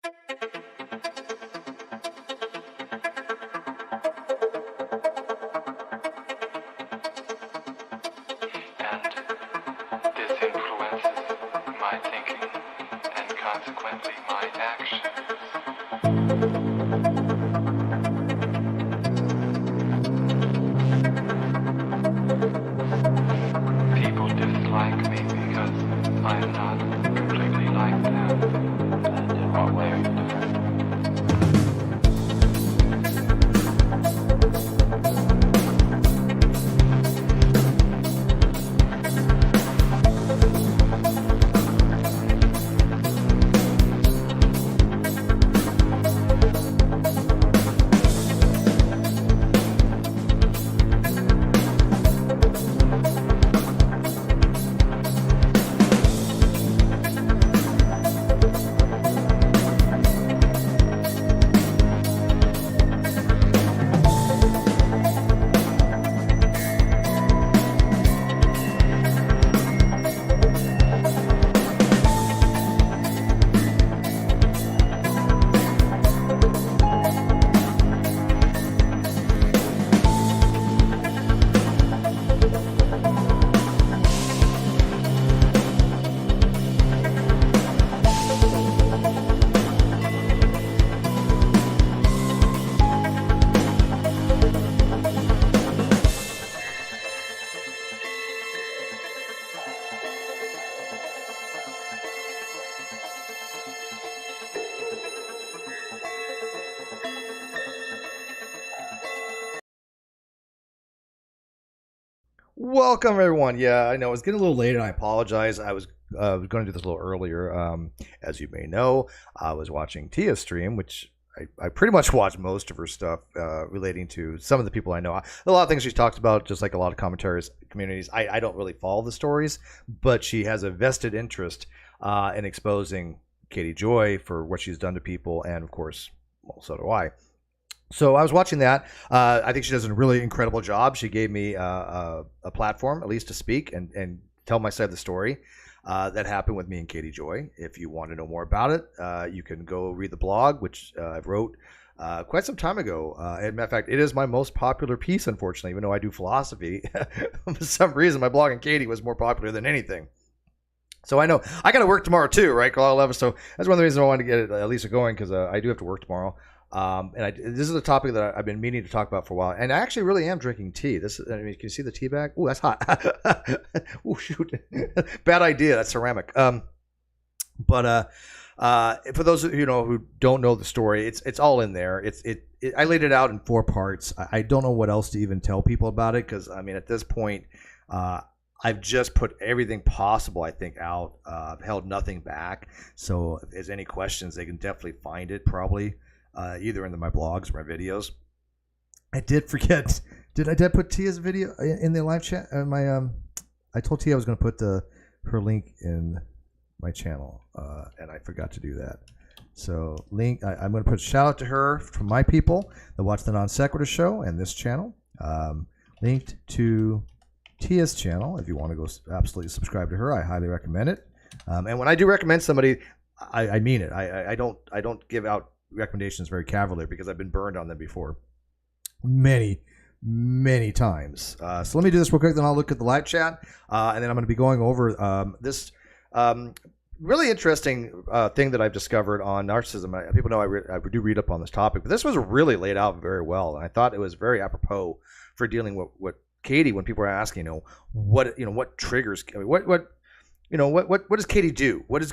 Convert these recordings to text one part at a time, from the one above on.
This influences my thinking and consequently my actions. People dislike me because I'm not completely like them. And in what way are you different? Welcome, everyone. Yeah, I know it's getting a little late, and I apologize. I was going to do this a little earlier. As you may know, I was watching Tia's stream, which I pretty much watch most of her stuff relating to some of the people I know. A lot of things she's talked about, just like a lot of commentaries, communities. I don't really follow the stories, but she has a vested interest in exposing Katie Joy for what she's done to people, and of course, well, so do I. So I was watching that. I think she does a really incredible job. She gave me a platform, at least to speak and tell my side of the story that happened with me and Katie Joy. If you want to know more about it, you can go read the blog, which I wrote quite some time ago. As a matter of fact, it is my most popular piece, unfortunately, even though I do philosophy. For some reason, my blog on Katie was more popular than anything. So I know I got to work tomorrow too, right? So that's one of the reasons I wanted to get it at least going, because I do have to work tomorrow. This is a topic that I've been meaning to talk about for a while, and I actually really am drinking tea. Can you see the tea bag? Oh, that's hot. Oh, shoot. Bad idea. That's ceramic. But for those of you who don't know the story, it's all in there. I laid it out in 4 parts. I don't know what else to even tell people about it, because I mean, at this point, I've just put everything possible, I think, out. I've held nothing back. So if there's any questions, they can definitely find it probably. Either in my blogs or my videos. I did forget. Did I put Tia's video in the live chat? I told Tia I was going to put her link in my channel, and I forgot to do that. So I'm going to put a shout out to her from my people that watch the Non Sequitur show and this channel. Linked to Tia's channel. If you want to go absolutely subscribe to her, I highly recommend it. And when I do recommend somebody, I mean it. I don't give out recommendations very cavalier, because I've been burned on them before many times. So let me do this real quick, then I'll look at the live chat, and then I'm going to be going over this really interesting thing that I've discovered on narcissism. People know I do read up on this topic, but this was really laid out very well, and I thought it was very apropos for dealing with what Katie, when people are asking, what triggers, what does Katie do? What is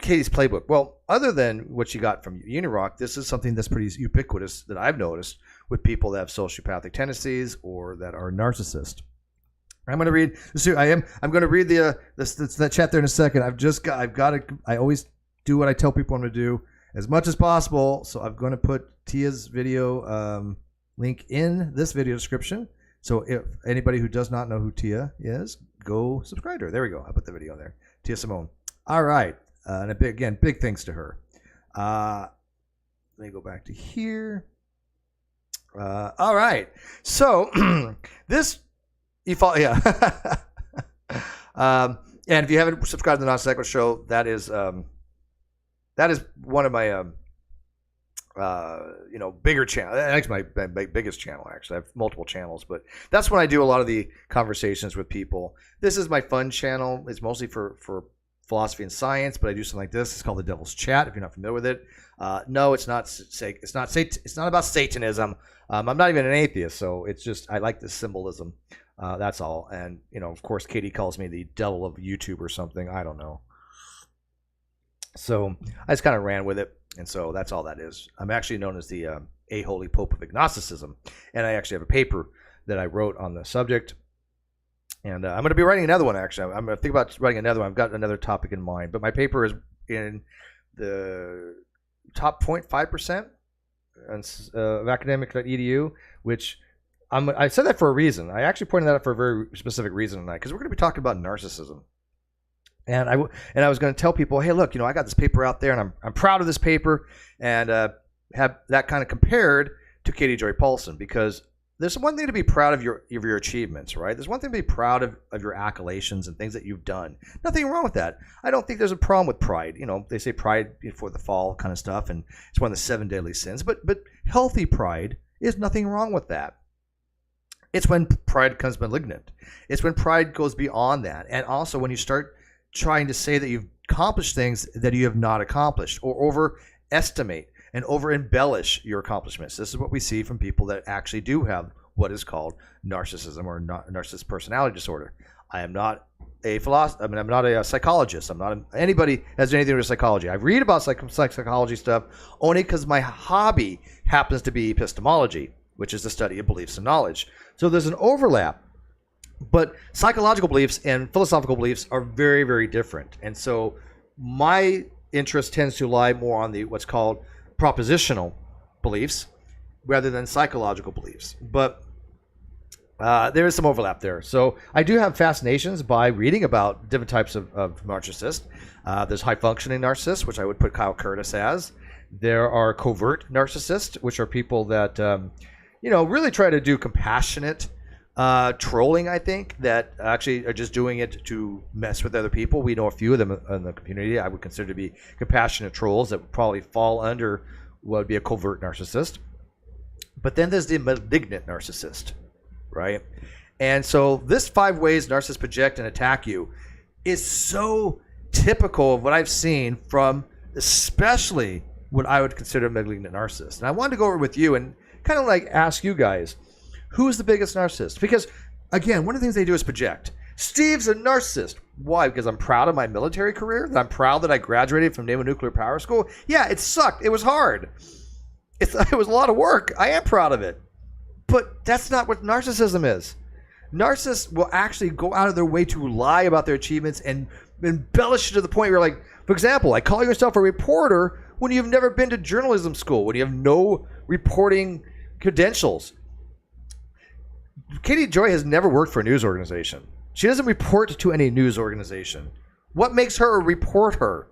Katie's playbook? Well, other than what she got from Unirock, this is something that's pretty ubiquitous that I've noticed with people that have sociopathic tendencies or that are narcissists. I'm going to read. I'm going to read that chat there in a second. I always do what I tell people I'm going to do as much as possible. So I'm going to put Tia's video link in this video description. So if anybody who does not know who Tia is, go subscribe to her. There we go. I put the video there. Tia Simone. All right. And big thanks to her. Let me go back to here. All right. So this, you follow, yeah. And if you haven't subscribed to the Non Sequitur show, that is one of my bigger channel. That's my biggest channel, actually. I have multiple channels, but that's when I do a lot of the conversations with people. This is my fun channel. It's mostly for philosophy and science, but I do something like this. It's called the Devil's Chat, if you're not familiar with it. No, it's not about Satanism. I'm not even an atheist, so it's just I like the symbolism. That's all. And of course, Katie calls me the devil of YouTube or something. I don't know. So I just kind of ran with it, and so that's all that is. I'm actually known as the A Holy Pope of Agnosticism, and I actually have a paper that I wrote on the subject. And I'm going to be writing another one, actually. I'm going to think about writing another one. I've got another topic in mind. But my paper is in the top 0.5% of academic.edu, which I said that for a reason. I actually pointed that out for a very specific reason tonight, because we're going to be talking about narcissism. And I was going to tell people, hey, look, I got this paper out there, and I'm proud of this paper, and have that kind of compared to Katie Joy Paulson, because there's one thing to be proud of your achievements, right? There's one thing to be proud of your accolades and things that you've done. Nothing wrong with that. I don't think there's a problem with pride. They say pride before the fall kind of stuff, and it's one of the 7 deadly sins. But healthy pride is nothing wrong with that. It's when pride becomes malignant. It's when pride goes beyond that. And also when you start trying to say that you've accomplished things that you have not accomplished, or overestimate and over-embellish your accomplishments. This is what we see from people that actually do have what is called narcissism, or narcissist personality disorder. I am not a philosopher. I'm not a psychologist. I'm not anybody that has anything to do with psychology. I read about psychology stuff only because my hobby happens to be epistemology, which is the study of beliefs and knowledge. So there's an overlap. But psychological beliefs and philosophical beliefs are very, very different. And so my interest tends to lie more on the what's called propositional beliefs rather than psychological beliefs. But there is some overlap there. So I do have fascinations by reading about different types of narcissists. There's high-functioning narcissists, which I would put Kyle Curtis as. There are covert narcissists, which are people that really try to do compassionate trolling, I think, that actually are just doing it to mess with other people. We know a few of them in the community I would consider to be compassionate trolls that would probably fall under what would be a covert narcissist. But then there's the malignant narcissist, right? And so this 5 ways narcissists project and attack you is so typical of what I've seen from especially what I would consider a malignant narcissist. And I wanted to go over with you and kind of like ask you guys, who's the biggest narcissist? Because, again, one of the things they do is project. Steve's a narcissist. Why? Because I'm proud of my military career? That I'm proud that I graduated from Naval Nuclear Power School? Yeah, it sucked. It was hard. It was a lot of work. I am proud of it. But that's not what narcissism is. Narcissists will actually go out of their way to lie about their achievements and embellish it to the point where, like, for example, I call yourself a reporter when you've never been to journalism school, when you have no reporting credentials. Katie Joy has never worked for a news organization. She doesn't report to any news organization. What makes her a reporter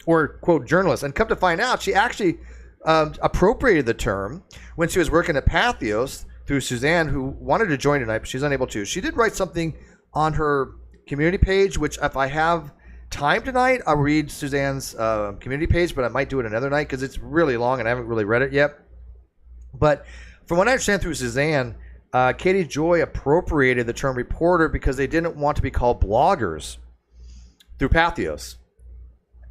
or, quote, journalist? And come to find out, she actually appropriated the term when she was working at Pathos through Suzanne, who wanted to join tonight, but she's unable to. She did write something on her community page, which if I have time tonight, I'll read Suzanne's community page, but I might do it another night because it's really long and I haven't really read it yet. But from what I understand through Suzanne, Katie Joy appropriated the term reporter because they didn't want to be called bloggers through Pathos.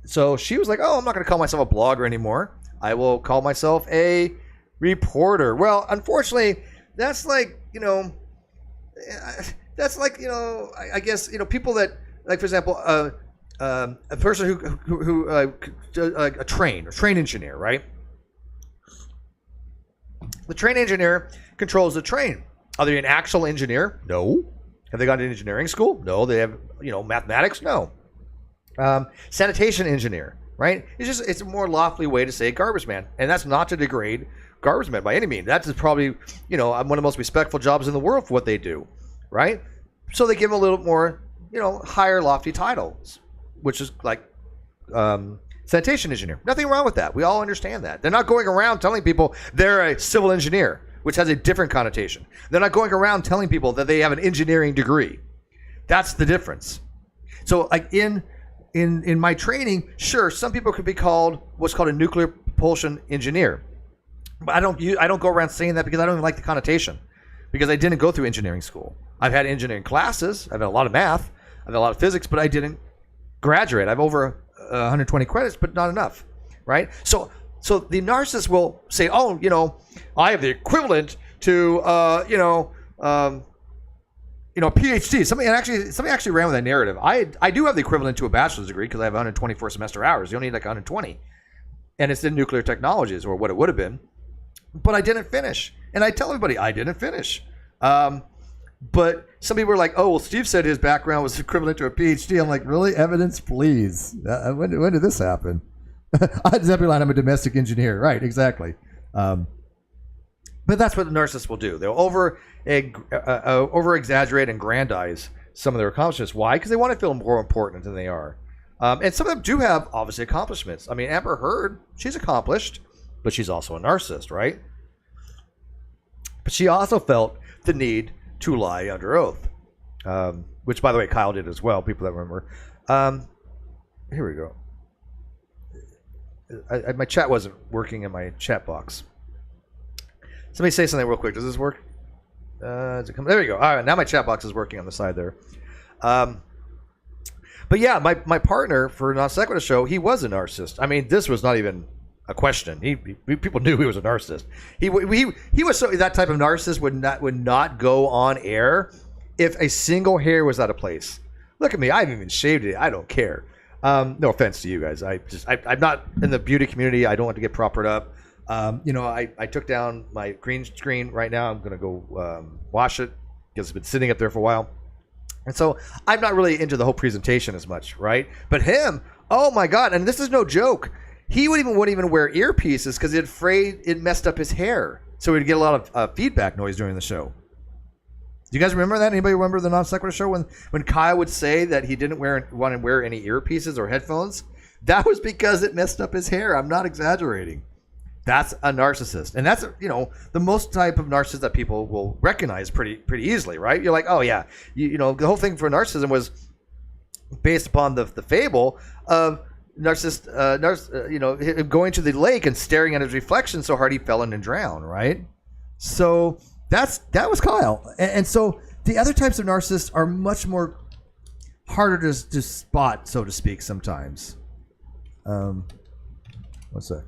So she was like, oh, I'm not going to call myself a blogger anymore. I will call myself a reporter. Well, unfortunately, that's like, I guess, people that, like, for example, a person who a train engineer, right? The train engineer controls the train. Are they an actual engineer? No. Have they gone to engineering school? No. They have, mathematics? No. Sanitation engineer, right? It's a more lofty way to say garbage man. And that's not to degrade garbage men by any means. That's probably, one of the most respectful jobs in the world for what they do, right? So they give them a little more, higher lofty titles, which is like sanitation engineer. Nothing wrong with that. We all understand that. They're not going around telling people they're a civil engineer, which has a different connotation. They're not going around telling people that they have an engineering degree. That's the difference. So, like in my training, sure, some people could be called what's called a nuclear propulsion engineer. But I don't go around saying that because I don't even like the connotation, because I didn't go through engineering school. I've had engineering classes. I've had a lot of math. I've had a lot of physics, but I didn't graduate. I've over 120 credits, but not enough, right? So the narcissist will say, oh, I have the equivalent to, PhD. Somebody actually ran with that narrative. I do have the equivalent to a bachelor's degree because I have 124 semester hours. You only need like 120, and it's in nuclear technologies, or what it would have been. But I didn't finish, and I tell everybody I didn't finish. But some people are like, "Oh, well, Steve said his background was equivalent to a PhD." I'm like, "Really? Evidence, please. When did this happen?" Zebulon, I'm a domestic engineer. Right? Exactly. But that's what the narcissist will do. They'll over exaggerate and grandize some of their accomplishments. Why? Because they want to feel more important than they are. And some of them do have obviously accomplishments. I mean, Amber Heard, she's accomplished, but she's also a narcissist, right? But she also felt the need to lie under oath, which, by the way, Kyle did as well. People that remember. Here we go. My chat wasn't working in my chat box. Somebody say something real quick. Does this work? Does it come? There we go. All right, now my chat box is working on the side there. But yeah, my partner for Non Sequitur show, he was a narcissist. I mean, this was not even a question. People knew he was a narcissist. He was so that type of narcissist would not go on air if a single hair was out of place. Look at me. I haven't even shaved it. I don't care. No offense to you guys. I'm not in the beauty community. I don't want to get propered up. I took down my green screen right now. I'm going to go wash it because it's been sitting up there for a while. And so I'm not really into the whole presentation as much, right? But him, oh my God, and this is no joke. He wouldn't even wear earpieces because he's afraid it messed up his hair. So he'd get a lot of feedback noise during the show. Do you guys remember that? Anybody remember the Non Sequitur show when Kyle would say that he didn't want to wear any earpieces or headphones? That was because it messed up his hair. I'm not exaggerating. That's a narcissist. And that's, the most type of narcissist that people will recognize pretty easily, right? You're like, oh yeah, the whole thing for narcissism was based upon the fable of narcissist, going to the lake and staring at his reflection so hard he fell in and drowned, right? So that was Kyle. And so the other types of narcissists are much more harder to spot, so to speak, sometimes. What's that?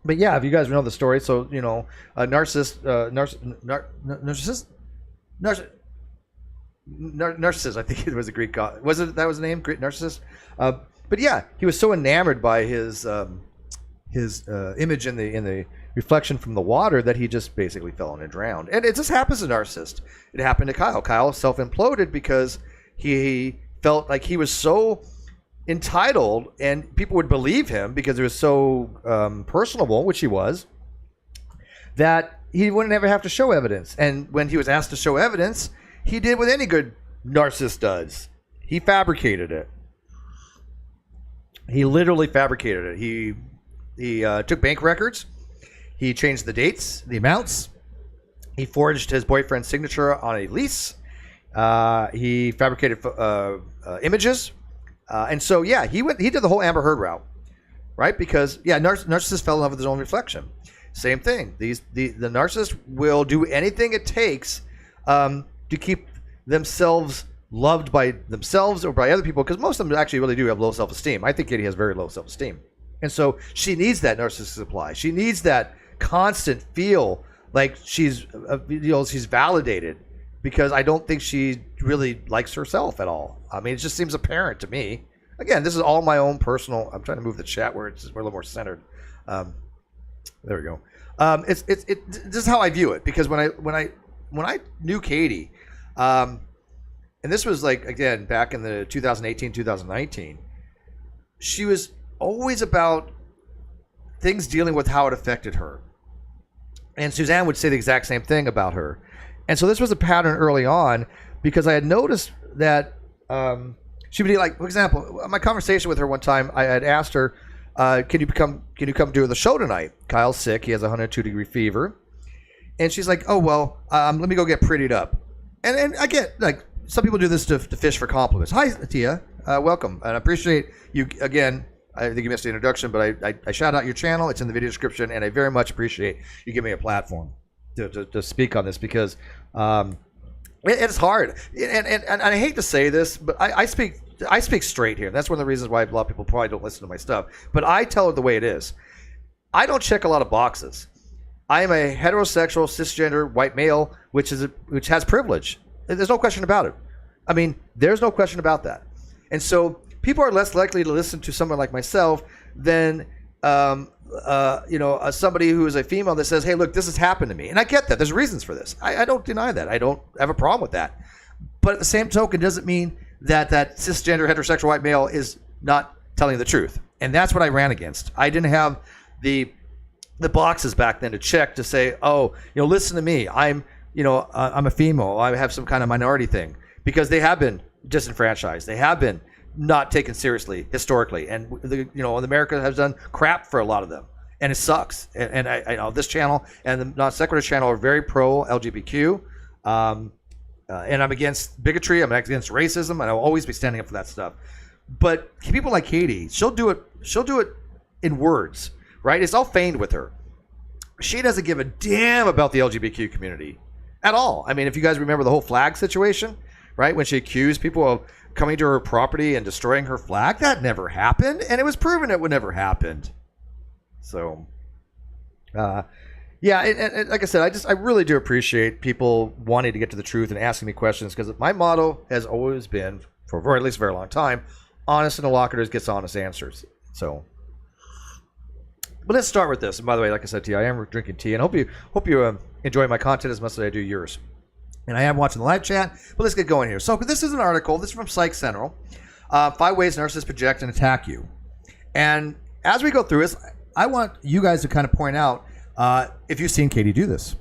But yeah, if you guys know the story, so a narcissist, narcissist. I think it was a Greek god. Was it that was the name? Greek narcissist. But yeah, he was so enamored by his image in the reflection from the water that he just basically fell in and drowned. And it just happens to narcissist. It happened to Kyle. Kyle self-imploded because he felt like he was so entitled and people would believe him because he was so personable, which he was, that he wouldn't ever have to show evidence. And when he was asked to show evidence, he did what any good narcissist does. He fabricated it. He literally fabricated it. He took bank records. He changed the dates, the amounts. He forged his boyfriend's signature on a lease. He fabricated images. And so, yeah, he did the whole Amber Heard route, right? Because, yeah, narcissists fell in love with his own reflection. Same thing. The narcissist will do anything it takes to keep themselves loved by themselves or by other people, because most of them actually really do have low self-esteem. I think Katie has very low self-esteem. And so she needs that narcissistic supply. She needs that constant feel like she's validated, because I don't think she really likes herself at all. I mean, it just seems apparent to me. Again, this is all my own personal. I'm trying to move the chat where we're a little more centered. There we go. This is how I view it, because when I knew Katie, and this was like, again, back in the 2018, 2019, she was always about things dealing with how it affected her. And Suzanne would say the exact same thing about her. And so this was a pattern early on, because I had noticed that she would be like, for example, my conversation with her one time, I had asked her, can you come do the show tonight? Kyle's sick. He has a 102-degree fever. And she's like, oh, well, let me go get prettied up. And I get, like, some people do this to fish for compliments. Hi, Tia. welcome. And I appreciate you again. I think you missed the introduction, but I shout out your channel. It's in the video description, and I very much appreciate you giving me a platform to speak on this because it's hard. And I hate to say this, but I speak straight here. That's one of the reasons why a lot of people probably don't listen to my stuff. But I tell it the way it is. I don't check a lot of boxes. I am a heterosexual, cisgender, white male, which has privilege. There's no question about it. I mean, there's no question about that. And so people are less likely to listen to someone like myself than somebody who is a female that says, hey, look, this has happened to me. And I get that. There's reasons for this. I don't deny that. I don't have a problem with that. But at the same token, doesn't mean that cisgender, heterosexual white male is not telling the truth. And that's what I ran against. I didn't have the boxes back then to check to say, oh, listen to me. I'm a female. I have some kind of minority thing. Because they have been disenfranchised. They have been not taken seriously historically. And, America has done crap for a lot of them. And it sucks. And I know this channel and the Non Sequitur channel are very pro-LGBTQ. And I'm against bigotry. I'm against racism. And I'll always be standing up for that stuff. But people like Katie, she'll do it in words, right? It's all feigned with her. She doesn't give a damn about the LGBTQ community at all. I mean, if you guys remember the whole flag situation, right? When she accused people of coming to her property and destroying her flag, that never happened. And it was proven it would never happened. So, yeah, and like I said, I really do appreciate people wanting to get to the truth and asking me questions because my motto has always been, for at least a very long time, honest interlocutors gets honest answers. So, but let's start with this. And by the way, like I said to you, I am drinking tea, and hope you enjoy my content as much as I do yours. And I am watching the live chat, but let's get going here. So this is an article. This is from Psych Central. 5 ways narcissists project and attack you. And as we go through this, I want you guys to kind of point out if you've seen Katie do this.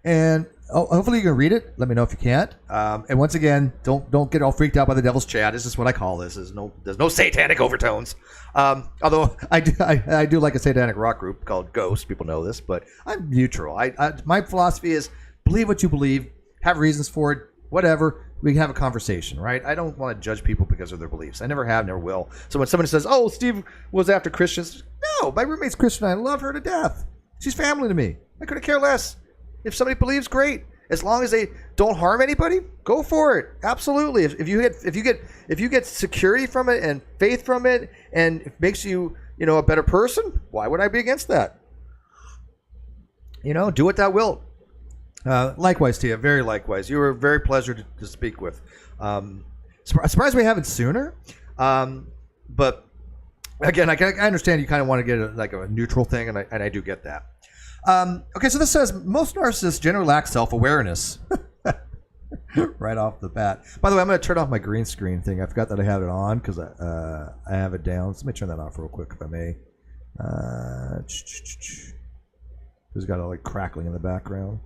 And hopefully you can read it. Let me know if you can't. And once again, don't get all freaked out by the devil's chat. This is what I call this. There's no satanic overtones. Although I do like a satanic rock group called Ghost. People know this, but I'm neutral. My philosophy is believe what you believe, have reasons for it, whatever. We can have a conversation, right? I don't want to judge people because of their beliefs. I never have, never will. So when somebody says, "Oh, Steve was after Christians," no, my roommate's Christian. I love her to death. She's family to me. I couldn't care less. If somebody believes, great. As long as they don't harm anybody, go for it. Absolutely. If you get security from it and faith from it, and it makes you a better person, why would I be against that? Do what thou wilt. Likewise, Tia. Very likewise. You were a very pleasure to speak with. Surprised we haven't sooner. But again, I understand you kind of want to get a neutral thing, and I do get that. Okay, so this says most narcissists generally lack self-awareness. Right off the bat. By the way, I'm going to turn off my green screen thing. I forgot that I had it on because I have it down. So let me turn that off real quick if I may. There's got a crackling in the background.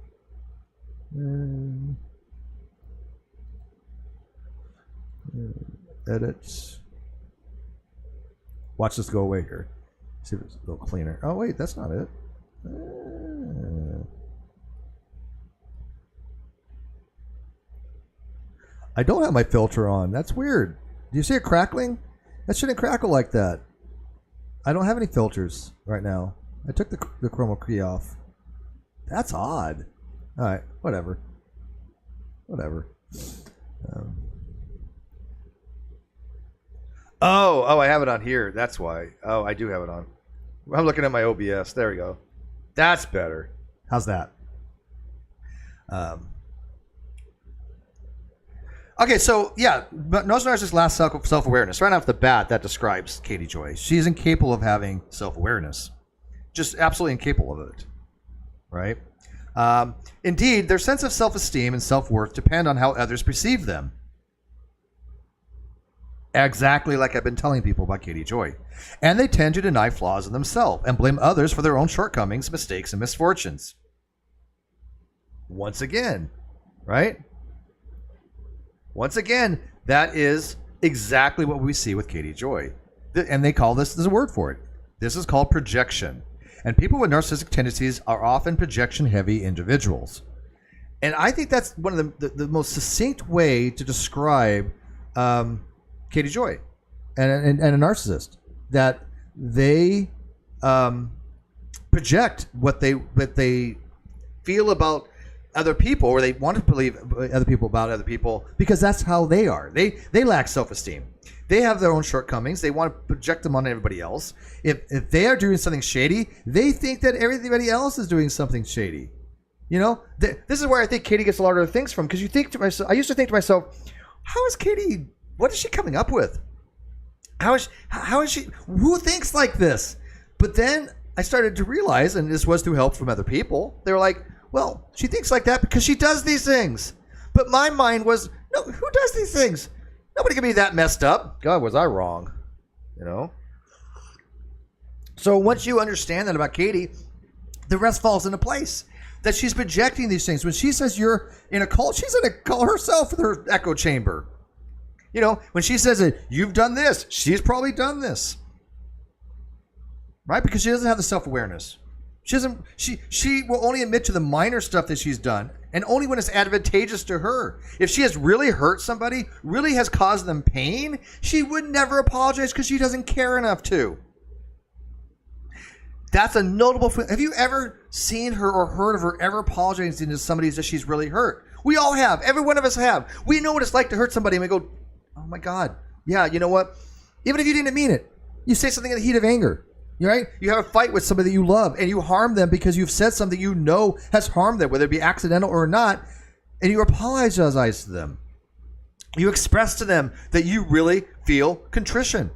Edit. Watch this go away here. See if it's a little cleaner. Oh wait, that's not it. I don't have my filter on. That's weird. Do you see it crackling? That shouldn't crackle like that. I don't have any filters right now. I took the chroma key off. That's odd. All right, whatever. Oh, I have it on here. That's why. Oh, I do have it on. I'm looking at my OBS. There we go. That's better. How's that? Okay, so yeah, but most narcissists lack self-awareness. Right off the bat, that describes Katie Joy. She's incapable of having self-awareness. Just absolutely incapable of it. Right? Indeed, their sense of self-esteem and self-worth depend on how others perceive them. Exactly like I've been telling people about Katie Joy. And they tend to deny flaws in themselves and blame others for their own shortcomings, mistakes, and misfortunes. Once again, right? Once again, that is exactly what we see with Katie Joy. And they call this, there's a word for it. This is called projection. And people with narcissistic tendencies are often projection-heavy individuals. And I think that's one of the most succinct way to describe Katie Joy and a narcissist, that they project what they feel about other people, or they want to believe other people about other people, because that's how they are. They lack self-esteem. They have their own shortcomings. They want to project them on everybody else. If they are doing something shady, they think that everybody else is doing something shady. You know, this is where I think Katie gets a lot of her things from, because you think to myself, I used to think to myself, how is Katie, what is she coming up with? How is she, who thinks like this? But then I started to realize, and this was through help from other people, they were like, well, she thinks like that because she does these things. But my mind was, no, who does these things? Nobody can be that messed up. God, was I wrong? You know? So once you understand that about Katie, the rest falls into place. That she's projecting these things. When she says you're in a cult, she's in a cult herself with her echo chamber. You know, when she says that you've done this, she's probably done this. Right? Because she doesn't have the self-awareness. She will only admit to the minor stuff that she's done, and only when it's advantageous to her. If she has really hurt somebody, really has caused them pain, she would never apologize because she doesn't care enough to. That's a notable thing. Have you ever seen her or heard of her ever apologizing to somebody that she's really hurt? We all have. Every one of us have. We know what it's like to hurt somebody, and we go, oh my God. Yeah, you know what? Even if you didn't mean it, you say something in the heat of anger. Right? You have a fight with somebody that you love, and you harm them because you've said something you know has harmed them, whether it be accidental or not, and you apologize to them. You express to them that you really feel contrition,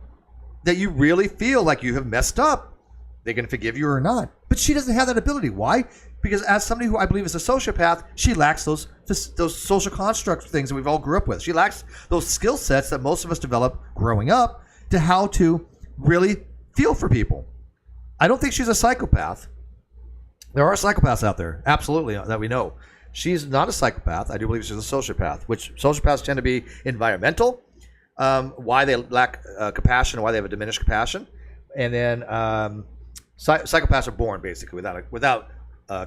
that you really feel like you have messed up. They're going to forgive you or not. But she doesn't have that ability. Why? Because as somebody who I believe is a sociopath, she lacks those social construct things that we've all grew up with. She lacks those skill sets that most of us develop growing up to how to really feel for people. I don't think she's a psychopath. There are psychopaths out there, absolutely, that we know. She's not a psychopath. I do believe she's a sociopath, which sociopaths tend to be environmental, why they lack compassion, why they have a diminished compassion. And then psychopaths are born, basically, without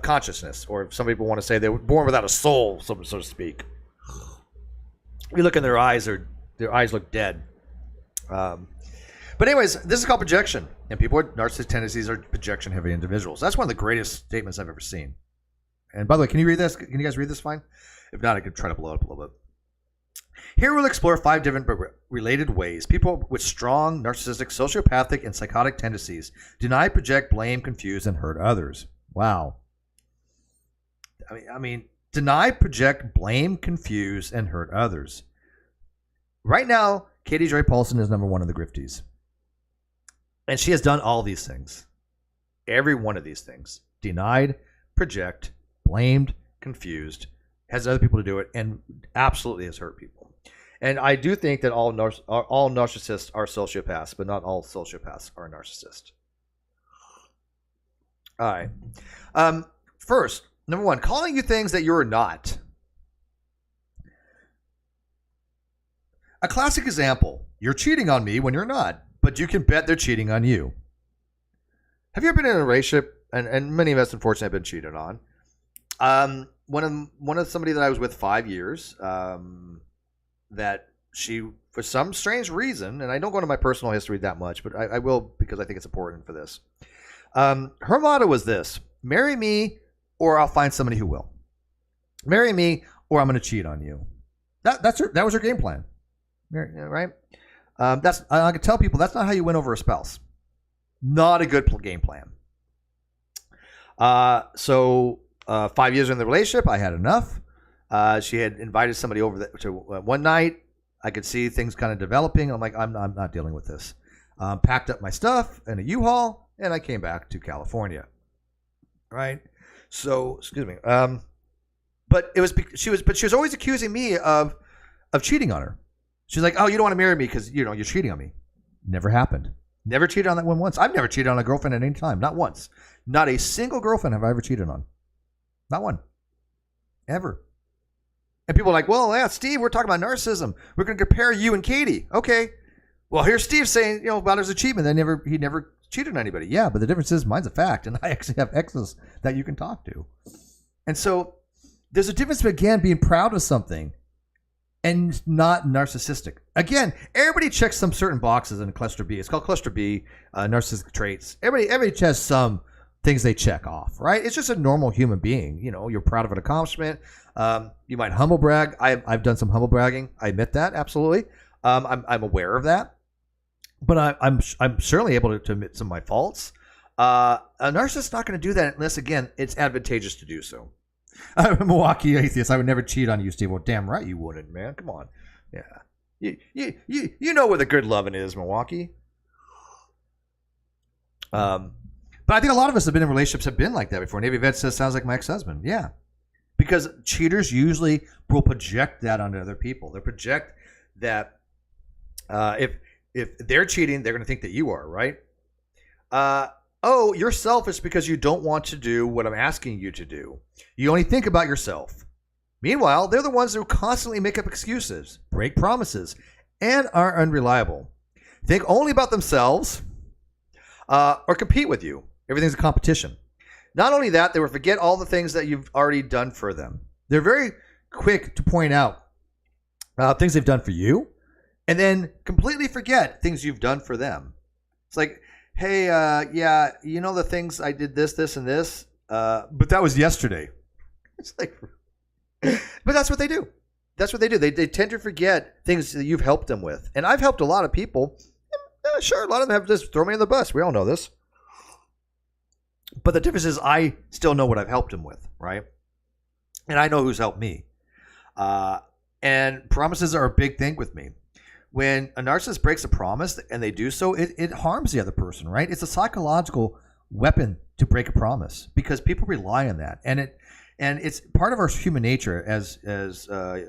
consciousness, or some people want to say they were born without a soul, so to speak. You look in their eyes look dead. But anyways, this is called projection. And people with narcissistic tendencies are projection-heavy individuals. That's one of the greatest statements I've ever seen. And by the way, can you read this? Can you guys read this fine? If not, I could try to blow it up a little bit. Here we'll explore 5 different but related ways people with strong narcissistic, sociopathic, and psychotic tendencies deny, project, blame, confuse, and hurt others. Wow. I mean, deny, project, blame, confuse, and hurt others. Right now, Katie Joy Paulson is number 1 in the Grifties. And she has done all these things. Every one of these things. Denied, project, blamed, confused, has other people to do it, and absolutely has hurt people. And I do think that all narcissists are sociopaths, but not all sociopaths are narcissists. All right. First, number 1, calling you things that you're not. A classic example, you're cheating on me when you're not, but you can bet they're cheating on you. Have you ever been in a relationship, and many of us unfortunately have been cheated on, one of somebody that I was with 5 years, that she, for some strange reason, and I don't go into my personal history that much, but I will because I think it's important for this. Her motto was this: marry me or I'll find somebody who will. Marry me or I'm going to cheat on you. That was her game plan. Right? I can tell people that's not how you win over a spouse. Not a good game plan. So 5 years in the relationship, I had enough. She had invited somebody over to one night. I could see things kind of developing. I'm like, I'm not dealing with this. Packed up my stuff in a U-Haul, and I came back to California. Right? So, excuse me. But she was always accusing me of cheating on her. She's like, oh, you don't want to marry me because you're cheating on me. Never happened. Never cheated on that one once. I've never cheated on a girlfriend at any time. Not once. Not a single girlfriend have I ever cheated on. Not one. Ever. And people are like, well, yeah, Steve, we're talking about narcissism. We're going to compare you and Katie. Okay. Well, here's Steve saying, about his achievement. He never cheated on anybody. Yeah, but the difference is mine's a fact, and I actually have exes that you can talk to. And so there's a difference, again, being proud of something and not narcissistic. Again, everybody checks some certain boxes in cluster B. It's called cluster B, narcissistic traits. Everybody has some things they check off, right? It's just a normal human being. You know, you're proud of an accomplishment. You might humble brag. I've done some humble bragging. I admit that, absolutely. I'm aware of that, but I'm certainly able to admit some of my faults. A narcissist is not going to do that unless, again, it's advantageous to do so. I'm a Milwaukee atheist. I would never cheat on you, Steve. Well, damn right you wouldn't, man. Come on. Yeah. You know where the good loving is, Milwaukee. But I think a lot of us have been in relationships have been like that before. Navy vet says, sounds like my ex-husband. Yeah. Because cheaters usually will project that onto other people. They project that if they're cheating, they're going to think that you are, right? Oh, you're selfish because you don't want to do what I'm asking you to do. You only think about yourself. Meanwhile, they're the ones who constantly make up excuses, break promises, and are unreliable. Think only about themselves or compete with you. Everything's a competition. Not only that, they will forget all the things that you've already done for them. They're very quick to point out things they've done for you and then completely forget things you've done for them. It's like, hey, yeah, you know the things I did this, and this, but that was yesterday. It's like, but that's what they do. That's what they do. They tend to forget things that you've helped them with. And I've helped a lot of people. Sure, a lot of them have just thrown me in the bus. We all know this. But the difference is I still know what I've helped them with, right? And I know who's helped me. And promises are a big thing with me. When a narcissist breaks a promise and they do so, it harms the other person, right? It's a psychological weapon to break a promise because people rely on that. And it's part of our human nature as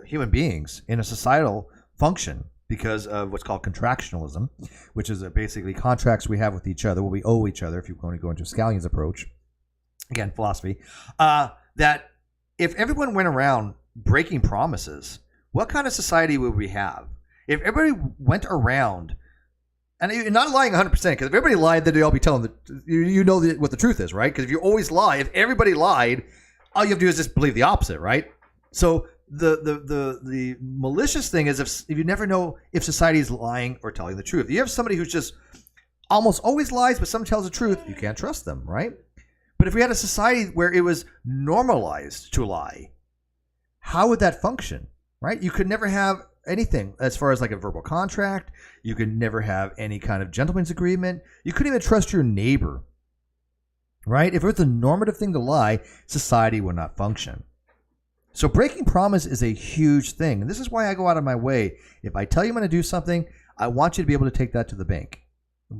human beings in a societal function because of what's called contractualism, which is basically contracts we have with each other, what we owe each other, if you want to go into Scalion's approach. Again, philosophy. That if everyone went around breaking promises, what kind of society would we have? If everybody went around, and you're not lying 100%, because if everybody lied, then they'd all be telling you know what the truth is, right? Because if you always lie, if everybody lied, all you have to do is just believe the opposite, right? So the malicious thing is if you never know if society is lying or telling the truth. If you have somebody who's just almost always lies, but some tells the truth, you can't trust them, right? But if we had a society where it was normalized to lie, how would that function, right? You could never have anything as far as like a verbal contract. You could never have any kind of gentleman's agreement. You couldn't even trust your neighbor, right? If it was a normative thing to lie, society would not function. So breaking promise is a huge thing. And this is why I go out of my way. If I tell you I'm going to do something, I want you to be able to take that to the bank.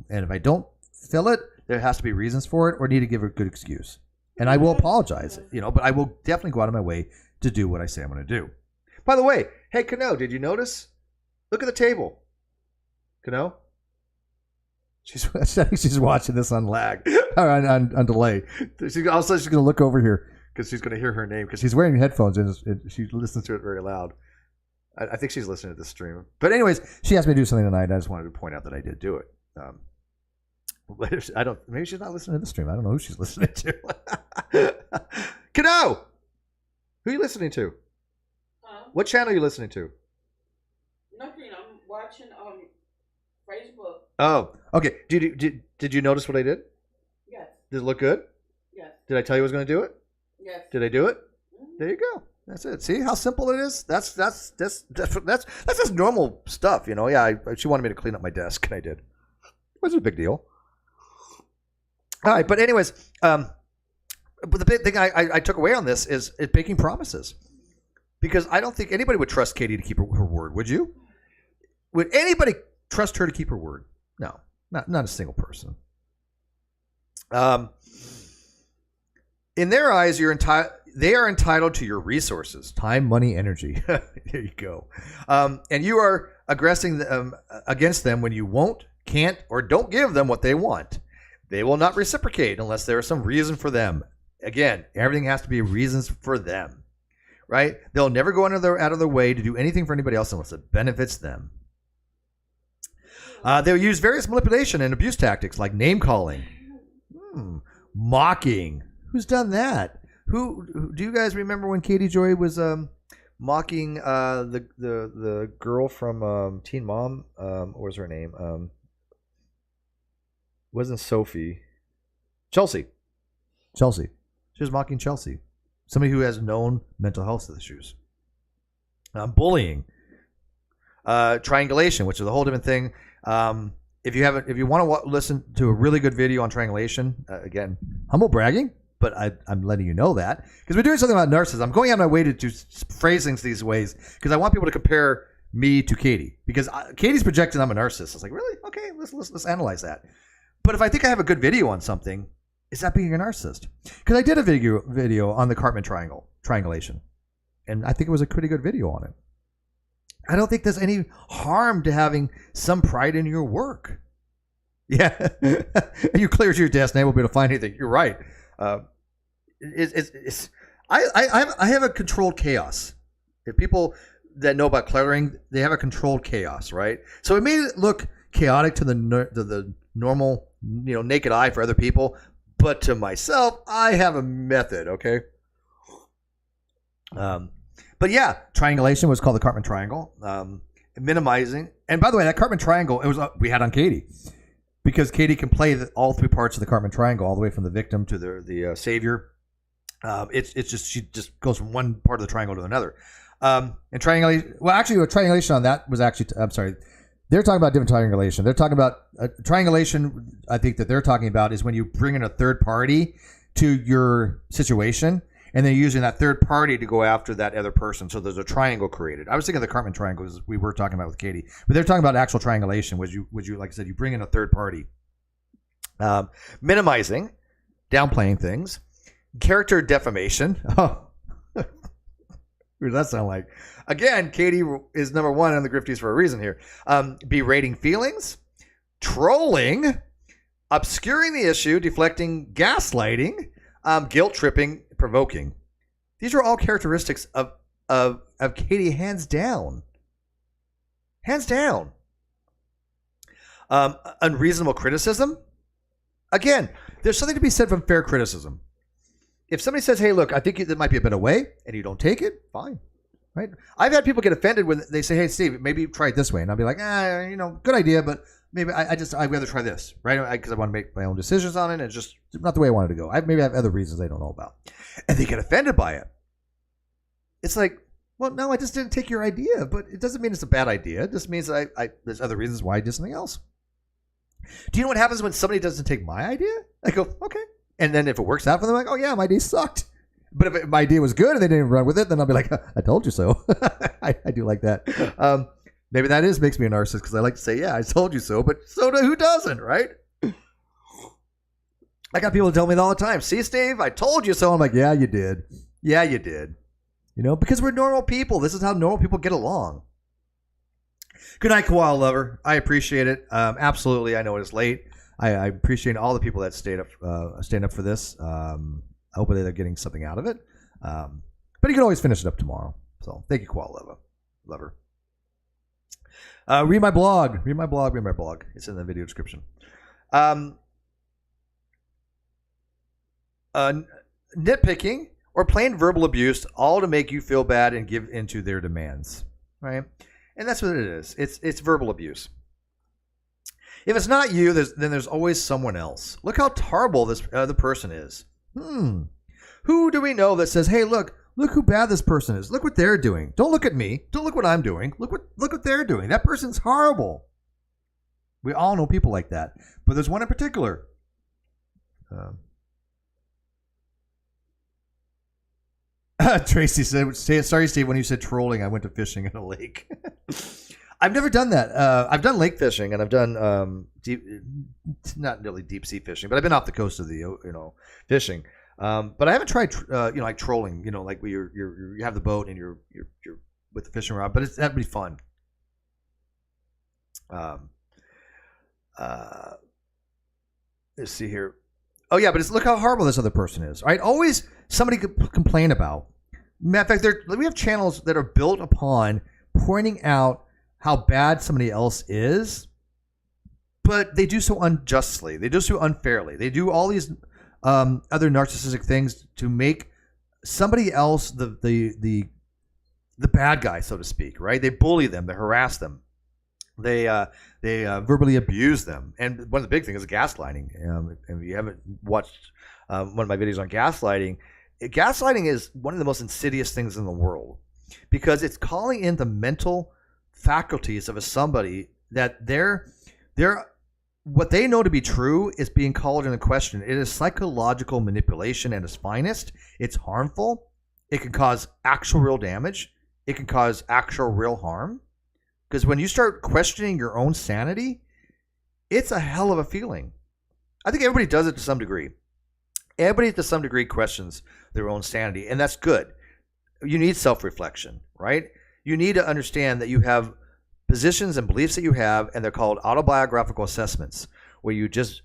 And if I don't fill it, there has to be reasons for it or need to give a good excuse. And I will apologize, but I will definitely go out of my way to do what I say I'm going to do. By the way, hey, Kano, did you notice? Look at the table. Kano? I think she's watching this on lag, or on delay. Also, she's going to look over here because she's going to hear her name because she's wearing headphones and she listens to it very loud. I think she's listening to this stream. But anyways, she asked me to do something tonight. I just wanted to point out that I did do it. Maybe she's not listening to the stream. I don't know who she's listening to. Kano! Who are you listening to? What channel are you listening to? Nothing. I'm watching Facebook. Oh, okay. Did you notice what I did? Yes. Did it look good? Yes. Did I tell you I was going to do it? Yes. Did I do it? Mm-hmm. There you go. That's it. See how simple it is? That's just normal stuff, Yeah, she wanted me to clean up my desk, and I did. It wasn't a big deal. All right, but anyways, but the big thing I took away on this is making promises. Because I don't think anybody would trust Katie to keep her word, would you? Would anybody trust her to keep her word? No, not a single person. In their eyes, they are entitled to your resources, time, money, energy. There you go. And you are aggressing against them when you won't, can't, or don't give them what they want. They will not reciprocate unless there is some reason for them. Again, everything has to be reasons for them. Right? They'll never go out of their way to do anything for anybody else unless it benefits them. They'll use various manipulation and abuse tactics like name calling, mocking. Who's done that? Who do you guys remember when Katie Joy was mocking the girl from Teen Mom. What was her name? Wasn't Sophie? Chelsea. Chelsea. She was mocking Chelsea, somebody who has known mental health issues. Bullying. Triangulation, which is a whole different thing. If you want to listen to a really good video on triangulation, again, humble bragging, but I'm letting you know that because we're doing something about narcissism. I'm going out of my way to phrase things these ways because I want people to compare me to Katie because Katie's projecting I'm a narcissist. I was like, really? Okay, let's analyze that. But if I think I have a good video on something, is that being a narcissist? Because I did a video on the Cartman triangulation, and I think it was a pretty good video on it. I don't think there's any harm to having some pride in your work. Yeah, you cleared your desk, and I won't be able to find anything. You're right. I have a controlled chaos. If people that know about cluttering, they have a controlled chaos, right? So it made it look chaotic to the normal, naked eye for other people, but to myself, I have a method. Okay. But yeah, triangulation was called the Cartman triangle. Minimizing, and by the way, that Cartman triangle we had on Katie because Katie can play all three parts of the Cartman triangle, all the way from the victim to the savior. It's just she just goes from one part of the triangle to another. And triangulation. Well, actually, a triangulation on that was actually. I'm sorry, they're talking about different triangulation. They're talking about triangulation. I think that they're talking about is when you bring in a third party to your situation. And then using that third party to go after that other person. So there's a triangle created. I was thinking of the Cartman triangle as we were talking about with Katie. But they're talking about actual triangulation, which you like I said, you bring in a third party. Minimizing, downplaying things. Character defamation. Oh, what does that sound like? Again, Katie is number one on the grifties for a reason here. Berating feelings. Trolling. Obscuring the issue. Deflecting. Gaslighting. Guilt tripping. Provoking. These are all characteristics of Katie, hands down. Hands down. Unreasonable criticism. Again, there's something to be said from fair criticism. If somebody says, hey, look, I think there might be a better way, and you don't take it, fine. Right? I've had people get offended when they say, hey, Steve, maybe try it this way. And I'll be like, good idea, but maybe I'd rather try this, right? Because I want to make my own decisions on it, and it's just not the way I wanted to go. Maybe I have other reasons I don't know about. And they get offended by it. It's like, well, no, I just didn't take your idea, but it doesn't mean it's a bad idea. It just means there's other reasons why I did something else. Do you know what happens when somebody doesn't take my idea? I go, okay. And then if it works out for them, I'm like, oh, yeah, my idea sucked. But if my idea was good and they didn't run with it, then I'll be like, I told you so. I do like that. Maybe that makes me a narcissist because I like to say, yeah, I told you so, but who doesn't, right? I got people tell me that all the time. See, Steve, I told you so. I'm like, yeah, you did. Yeah, you did. Because we're normal people. This is how normal people get along. Good night, Koala Lover. I appreciate it. Absolutely. I know it is late. I appreciate all the people that stand up for this. Hopefully they're getting something out of it. But you can always finish it up tomorrow. So thank you, Koala Lover. Read my blog. Read my blog. It's in the video description. Nitpicking or plain verbal abuse, all to make you feel bad and give into their demands, right? And that's what it is. It's verbal abuse. If it's not you, then there's always someone else. Look how terrible this other person is. Who do we know that says, hey, look who bad this person is. Look what they're doing. Don't look at me. Don't look what I'm doing. Look what they're doing. That person's horrible. We all know people like that. But there's one in particular. Tracy said, sorry, Steve, when you said trolling, I went to fishing in a lake. I've never done that. I've done lake fishing, and I've done not really deep sea fishing, but I've been off the coast of the fishing. But I haven't tried like trolling. Like where you have the boat and you're with the fishing rod. But that'd be fun. Let's see here. Oh yeah, but look how horrible this other person is. Right? Always somebody could complain about. Matter of fact, we have channels that are built upon pointing out how bad somebody else is, but they do so unjustly. They do so unfairly. They do all these other narcissistic things to make somebody else the the bad guy, so to speak, right? They bully them, they harass them, they verbally abuse them. And one of the big things is gaslighting. If you haven't watched one of my videos on gaslighting, gaslighting is one of the most insidious things in the world, because it's calling in the mental faculties of somebody that they're what they know to be true is being called into question. It is psychological manipulation at its finest. It's harmful. It can cause actual real damage. It can cause actual real harm. Because when you start questioning your own sanity, it's a hell of a feeling. I think everybody does it to some degree. Everybody to some degree questions their own sanity, and that's good. You need self-reflection, right? You need to understand that you have positions and beliefs that you have, and they're called autobiographical assessments, where you just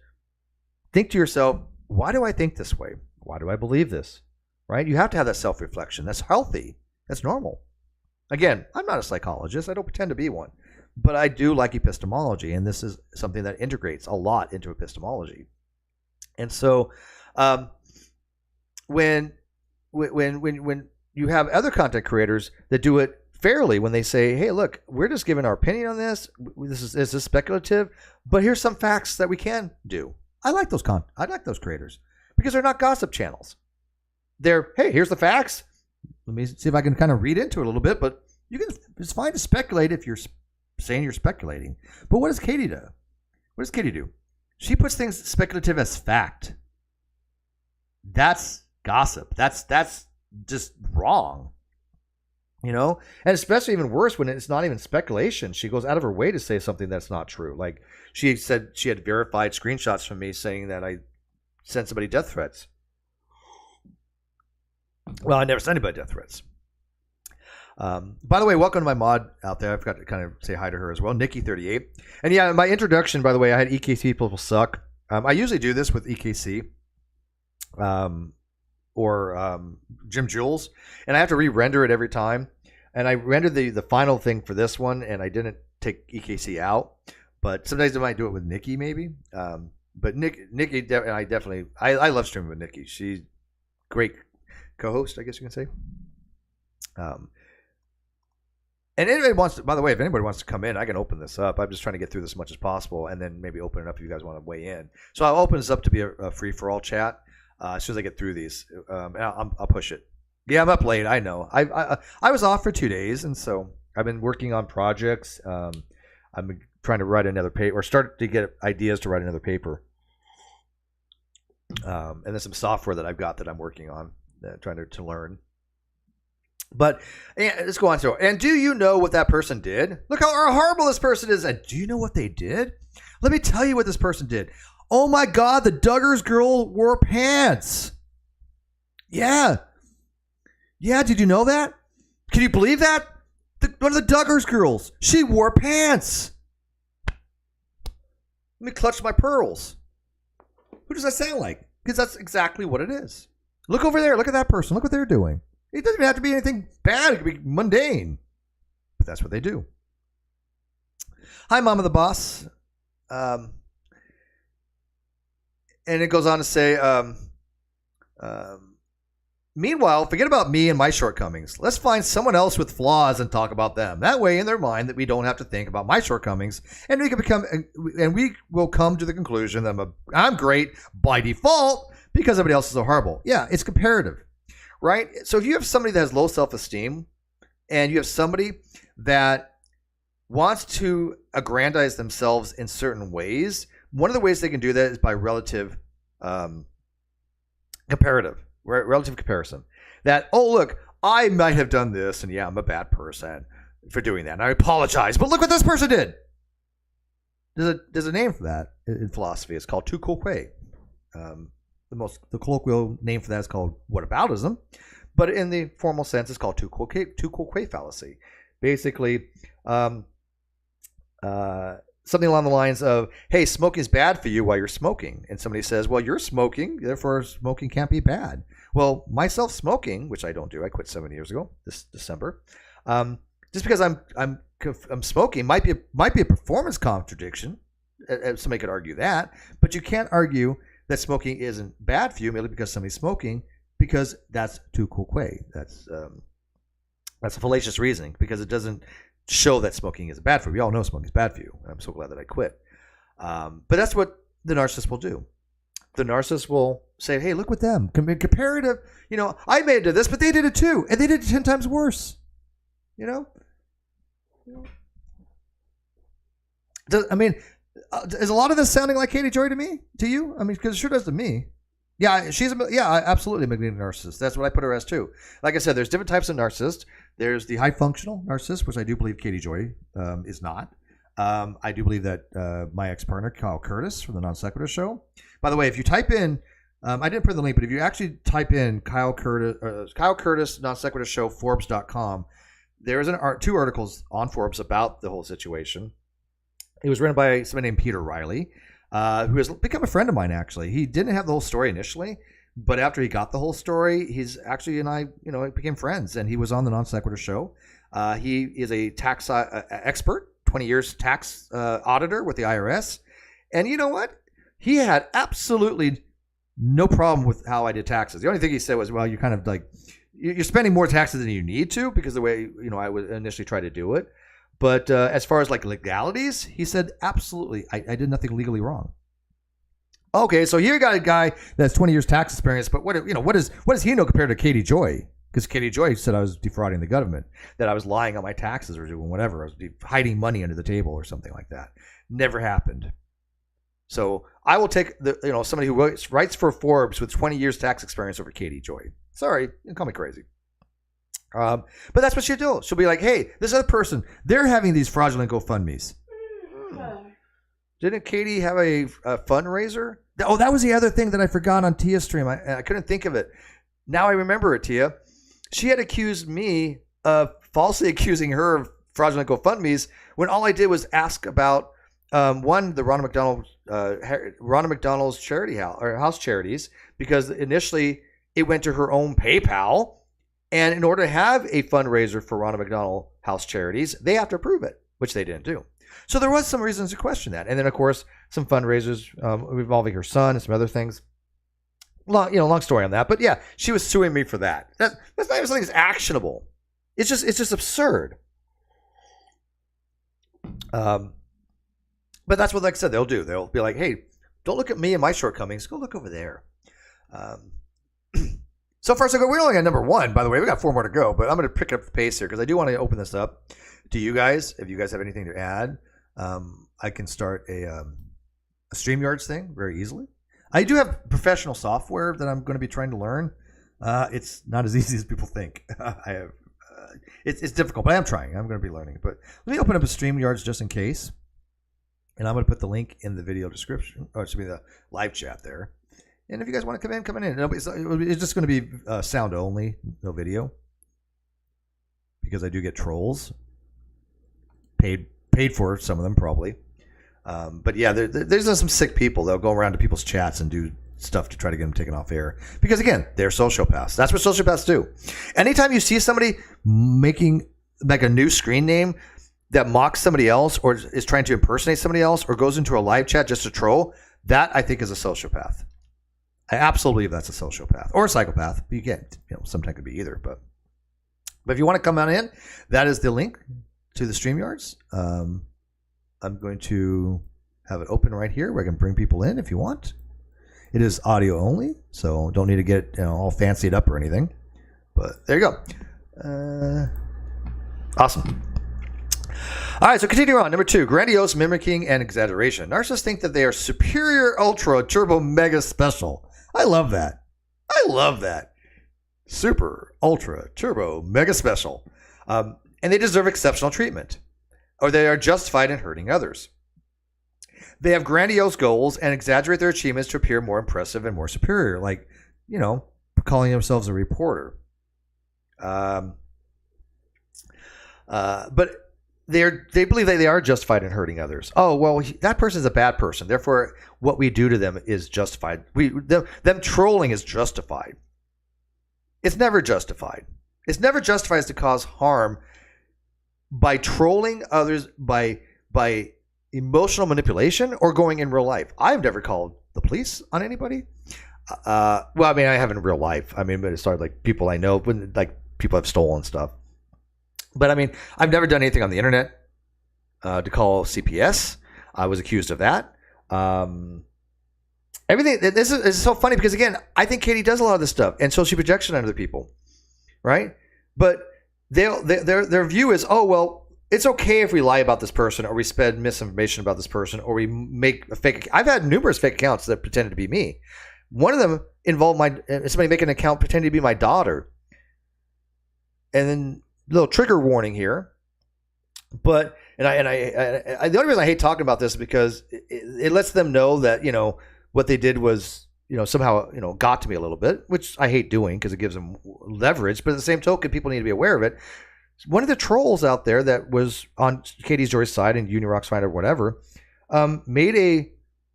think to yourself, why do I think this way? Why do I believe this? Right? You have to have that self-reflection. That's healthy. That's normal. Again, I'm not a psychologist. I don't pretend to be one. But I do like epistemology, and this is something that integrates a lot into epistemology. And so when you have other content creators that do it fairly, when they say, hey, look, we're just giving our opinion on this. This is speculative, but here's some facts that we can do. I like those creators because they're not gossip channels. They're, hey, here's the facts. Let me see if I can kind of read into it a little bit, but it's fine to speculate if you're saying you're speculating. But what does Katie do? What does Katie do? She puts things speculative as fact. That's gossip. That's just wrong. You know, and especially even worse when it's not even speculation. She goes out of her way to say something that's not true. Like she said she had verified screenshots from me saying that I sent somebody death threats. Well, I never sent anybody death threats. By the way, welcome to my mod out there. I forgot to kind of say hi to her as well, Nikki38. And yeah, my introduction, by the way, I had EKC people suck. I usually do this with EKC. Or Jim Jules, and I have to re-render it every time. And I rendered the final thing for this one, and I didn't take EKC out. But sometimes I might do it with Nikki, maybe. But Nikki, and I love streaming with Nikki. She's great co-host, I guess you can say. And anybody wants to, by the way, if anybody wants to come in, I can open this up. I'm just trying to get through this as much as possible, and then maybe open it up if you guys want to weigh in. So I'll open this up to be a free-for-all chat. As soon as I get through these, and I'll push it. Yeah, I'm up late. I know. I was off for 2 days, and so I've been working on projects. I've been trying to write another paper, or start to get ideas to write another paper. And there's some software that I've got that I'm working on, trying to learn. But let's go on through. And do you know what that person did? Look how horrible this person is. And do you know what they did? Let me tell you what this person did. Oh my God, the Duggars girl wore pants. Yeah. Yeah, did you know that? Can you believe that? One of the Duggars girls, she wore pants. Let me clutch my pearls. Who does that sound like? Because that's exactly what it is. Look over there. Look at that person. Look what they're doing. It doesn't even have to be anything bad. It could be mundane. But that's what they do. Hi, Mama the Boss. And it goes on to say, meanwhile, forget about me and my shortcomings. Let's find someone else with flaws and talk about them. That way, in their mind, that we don't have to think about my shortcomings, and we will come to the conclusion that I'm great by default because everybody else is so horrible. Yeah, it's comparative, right? So if you have somebody that has low self-esteem, and you have somebody that wants to aggrandize themselves in certain ways, one of the ways they can do that is by relative comparison. That, oh, look, I might have done this, and yeah, I'm a bad person for doing that, and I apologize, but look what this person did. There's a name for that in philosophy. It's called tu quoque. The colloquial name for that is called whataboutism, but in the formal sense, it's called tu quoque fallacy. Basically, something along the lines of, hey, smoking is bad for you while you're smoking. And somebody says, well, you're smoking, therefore smoking can't be bad. Well, myself smoking, which I don't do, I quit 7 years ago, this December. Just because I'm smoking might be a performance contradiction. Somebody could argue that, but you can't argue that smoking isn't bad for you merely because somebody's smoking, because that's tu quoque. That's That's a fallacious reasoning because it doesn't show that smoking is bad for you. We all know smoking is bad for you. I'm so glad that I quit. But that's what the narcissist will do. The narcissist will say, hey, look with them. Comparative, I made it to this, but they did it too. And they did it 10 times worse. Is a lot of this sounding like Katie Joy to you? I mean, because it sure does to me. Yeah, absolutely a magnetic narcissist. That's what I put her as too. Like I said, there's different types of narcissists. There's the high functional narcissist, which I do believe Katie Joy is not. I do believe that my ex-partner, Kyle Curtis from the Non Sequitur Show. By the way, if you type in, I didn't put the link, but if you actually type in Kyle Curtis Non Sequitur Show Forbes.com, there's two articles on Forbes about the whole situation. It was written by somebody named Peter Riley, who has become a friend of mine, actually. He didn't have the whole story initially, but after he got the whole story, he's actually and I, became friends, and he was on the Non Sequitur Show. He is a tax expert, 20 years tax auditor with the IRS. And you know what? He had absolutely no problem with how I did taxes. The only thing he said was, well, you're kind of like, you're spending more taxes than you need to because the way, I would initially try to do it. But as far as like legalities, he said, absolutely, I did nothing legally wrong. Okay, so here you got a guy that's 20 years tax experience, but what does he know compared to Katie Joy? Because Katie Joy said I was defrauding the government, that I was lying on my taxes or doing whatever. I was hiding money under the table or something like that. Never happened. So I will take somebody who writes for Forbes with 20 years tax experience over Katie Joy. Sorry, you can call me crazy. But that's what she'll do. She'll be like, hey, this other person, they're having these fraudulent GoFundMes. Didn't Katie have a fundraiser? Oh, that was the other thing that I forgot on Tia's stream. I couldn't think of it. Now I remember it, Tia. She had accused me of falsely accusing her of fraudulent GoFundMes when all I did was ask about the Ronald McDonald's charity house or house charities, because initially it went to her own PayPal. And in order to have a fundraiser for Ronald McDonald House Charities, they have to approve it, which they didn't do. So there was some reasons to question that. And then, of course, some fundraisers involving her son and some other things. Long story on that. But yeah, she was suing me for that. That's not even something that's actionable. It's just absurd. But that's what, like I said, they'll do. They'll be like, hey, don't look at me and my shortcomings. Go look over there. So far, so good. We're only at number 1, by the way. We got 4 more to go, but I'm going to pick up the pace here because I do want to open this up to you guys. If you guys have anything to add, I can start a StreamYards thing very easily. I do have professional software that I'm going to be trying to learn. It's not as easy as people think. It's difficult, but I am trying. I'm going to be learning. But let me open up a StreamYards just in case, and I'm going to put the link in the video description, or it should be the live chat there. And if you guys want to come in. It's just going to be sound only, no video, because I do get trolls. Paid for some of them probably. But yeah, there's some sick people that'll go around to people's chats and do stuff to try to get them taken off air. Because again, they're sociopaths. That's what sociopaths do. Anytime you see somebody making like a new screen name that mocks somebody else or is trying to impersonate somebody else or goes into a live chat just to troll, that I think is a sociopath. I absolutely believe that's a sociopath or a psychopath. You can't, sometimes it could be either. But if you want to come on in, that is the link to the StreamYards. I'm going to have it open right here where I can bring people in if you want. It is audio only, so don't need to get all fancied up or anything. But there you go. Awesome. All right, so continue on. Number 2, grandiose mimicking and exaggeration. Narcissists think that they are superior, ultra, turbo, mega special. I love that. Super, ultra, turbo, mega special. And they deserve exceptional treatment, or they are justified in hurting others. They have grandiose goals and exaggerate their achievements to appear more impressive and more superior, like, calling themselves a reporter. But they believe that they are justified in hurting others. Oh, well, that person is a bad person. Therefore, what we do to them is justified. Them trolling is justified. It's never justified. It's never justified to cause harm by trolling others by emotional manipulation or going in real life. I've never called the police on anybody. Well, I mean, I have in real life. I mean, but it started like people I know, when like people have stolen stuff. But I mean, I've never done anything on the internet to call CPS. I was accused of that. Everything. This is so funny because again, I think Katie does a lot of this stuff, and so she projects it on other people, right? But their view is, oh well, it's okay if we lie about this person, or we spread misinformation about this person, or we make a fake. I've had numerous fake accounts that pretended to be me. One of them involved somebody making an account pretending to be my daughter, and then little trigger warning here. But I the only reason I hate talking about this is because it lets them know that what they did was somehow got to me a little bit, which I hate doing because it gives them leverage. But at the same token, people need to be aware of it. One of the trolls out there that was on Katie Joy's side and Unirock's side or whatever made